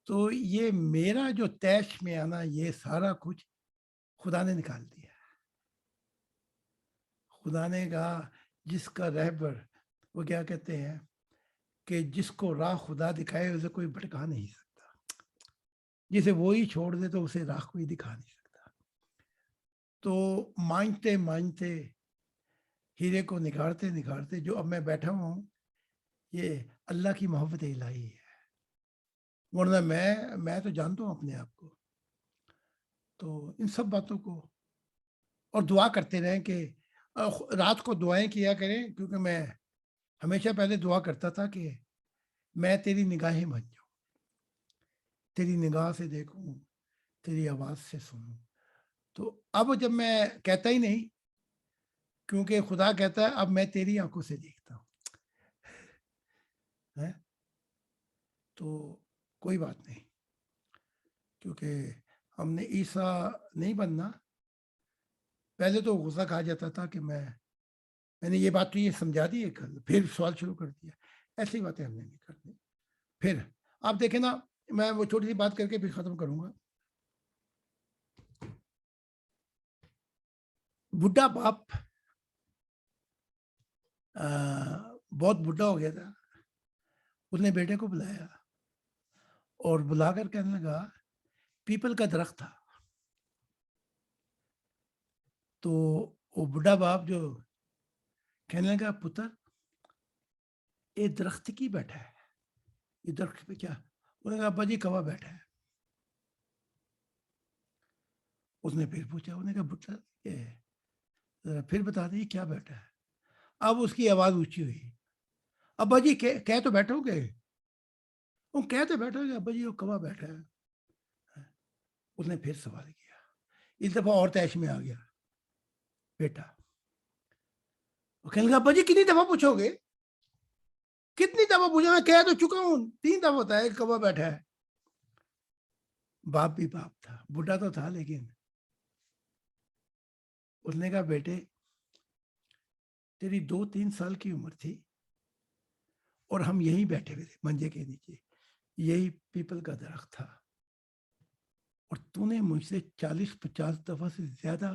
S1: تو یہ میرا جو تیش میں آنا، یہ سارا کچھ خدا نے نکال دیا. خدا نے کہا جس کا رہبر، وہ کیا کہتے ہیں کہ جس کو راہ خدا دکھائے اسے کوئی بھٹکا نہیں سکتا، جسے وہی چھوڑ دے تو اسے راہ کوئی دکھا نہیں سکتا. تو مانجتے مانجتے ہیرے کو نگارتے نگارتے جو اب میں بیٹھا ہوں، یہ اللہ کی محبت الہی ہے. ورنہ میں تو جانتا ہوں اپنے آپ کو. تو ان سب باتوں کو، اور دعا کرتے رہیں کہ رات کو دعائیں کیا کریں، کیونکہ میں ہمیشہ پہلے دعا کرتا تھا کہ میں تیری نگاہیں بن جاؤں، تیری نگاہ سے دیکھوں، تیری آواز سے سنوں. تو اب جب میں کہتا ہی نہیں، کیونکہ خدا کہتا ہے اب میں تیری آنکھوں سے دیکھتا ہوں. تو کوئی بات نہیں، کیونکہ ہم نے عیسیٰ نہیں بننا. پہلے تو غصہ کھا جاتا تھا کہ میں نے یہ بات تو یہ سمجھا دی ہے کل، پھر سوال شروع کر دیا. ایسی باتیں ہم نے نہیں کرنی. پھر آپ دیکھیں نا، میں وہ چھوٹی سی بات کر کے پھر ختم کروں گا. بڈھا باپ بہت بڈھا ہو گیا تھا. اس نے بیٹے کو بلایا اور بلا کر کہنے لگا، پیپل کا درخت تھا. تو وہ بڈھا باپ جو کہنے لگا، پتر یہ درخت کی بیٹھا ہے، یہ درخت پہ کیا؟ انہوں نے کہا، ابا جی کوا بیٹھا ہے. اس نے پھر پوچھا، انہوں نے کہا، پتر پھر بتا دیں کیا بیٹھا ہے. اب اس کی آواز اونچی ہوئی، ابا جی کہہ تو بیٹھو گے. وہ کہتے بیٹھو گے ابا جی وہ کوا بیٹھا ہے. اس نے پھر سوال کیا، اس دفعہ اور تیش میں آ گیا بیٹا. وہ کہنے لگا، ابا جی کتنی دفعہ پوچھو گے، کتنی دفعہ پوچھا؟ میں کہہ تو چکا ہوں، 3 دفعہ ہوتا ہے کوا بیٹھا ہے. باپ بھی باپ تھا، بڈھا تو تھا، لیکن اس نے کہا، بیٹے تیری 2-3 سال کی عمر تھی اور ہم یہیں بیٹھے ہوئے تھے منجے کے نیچے، یہی پیپل کا درخت تھا، اور تو نے مجھ سے 40-50 دفعہ سے زیادہ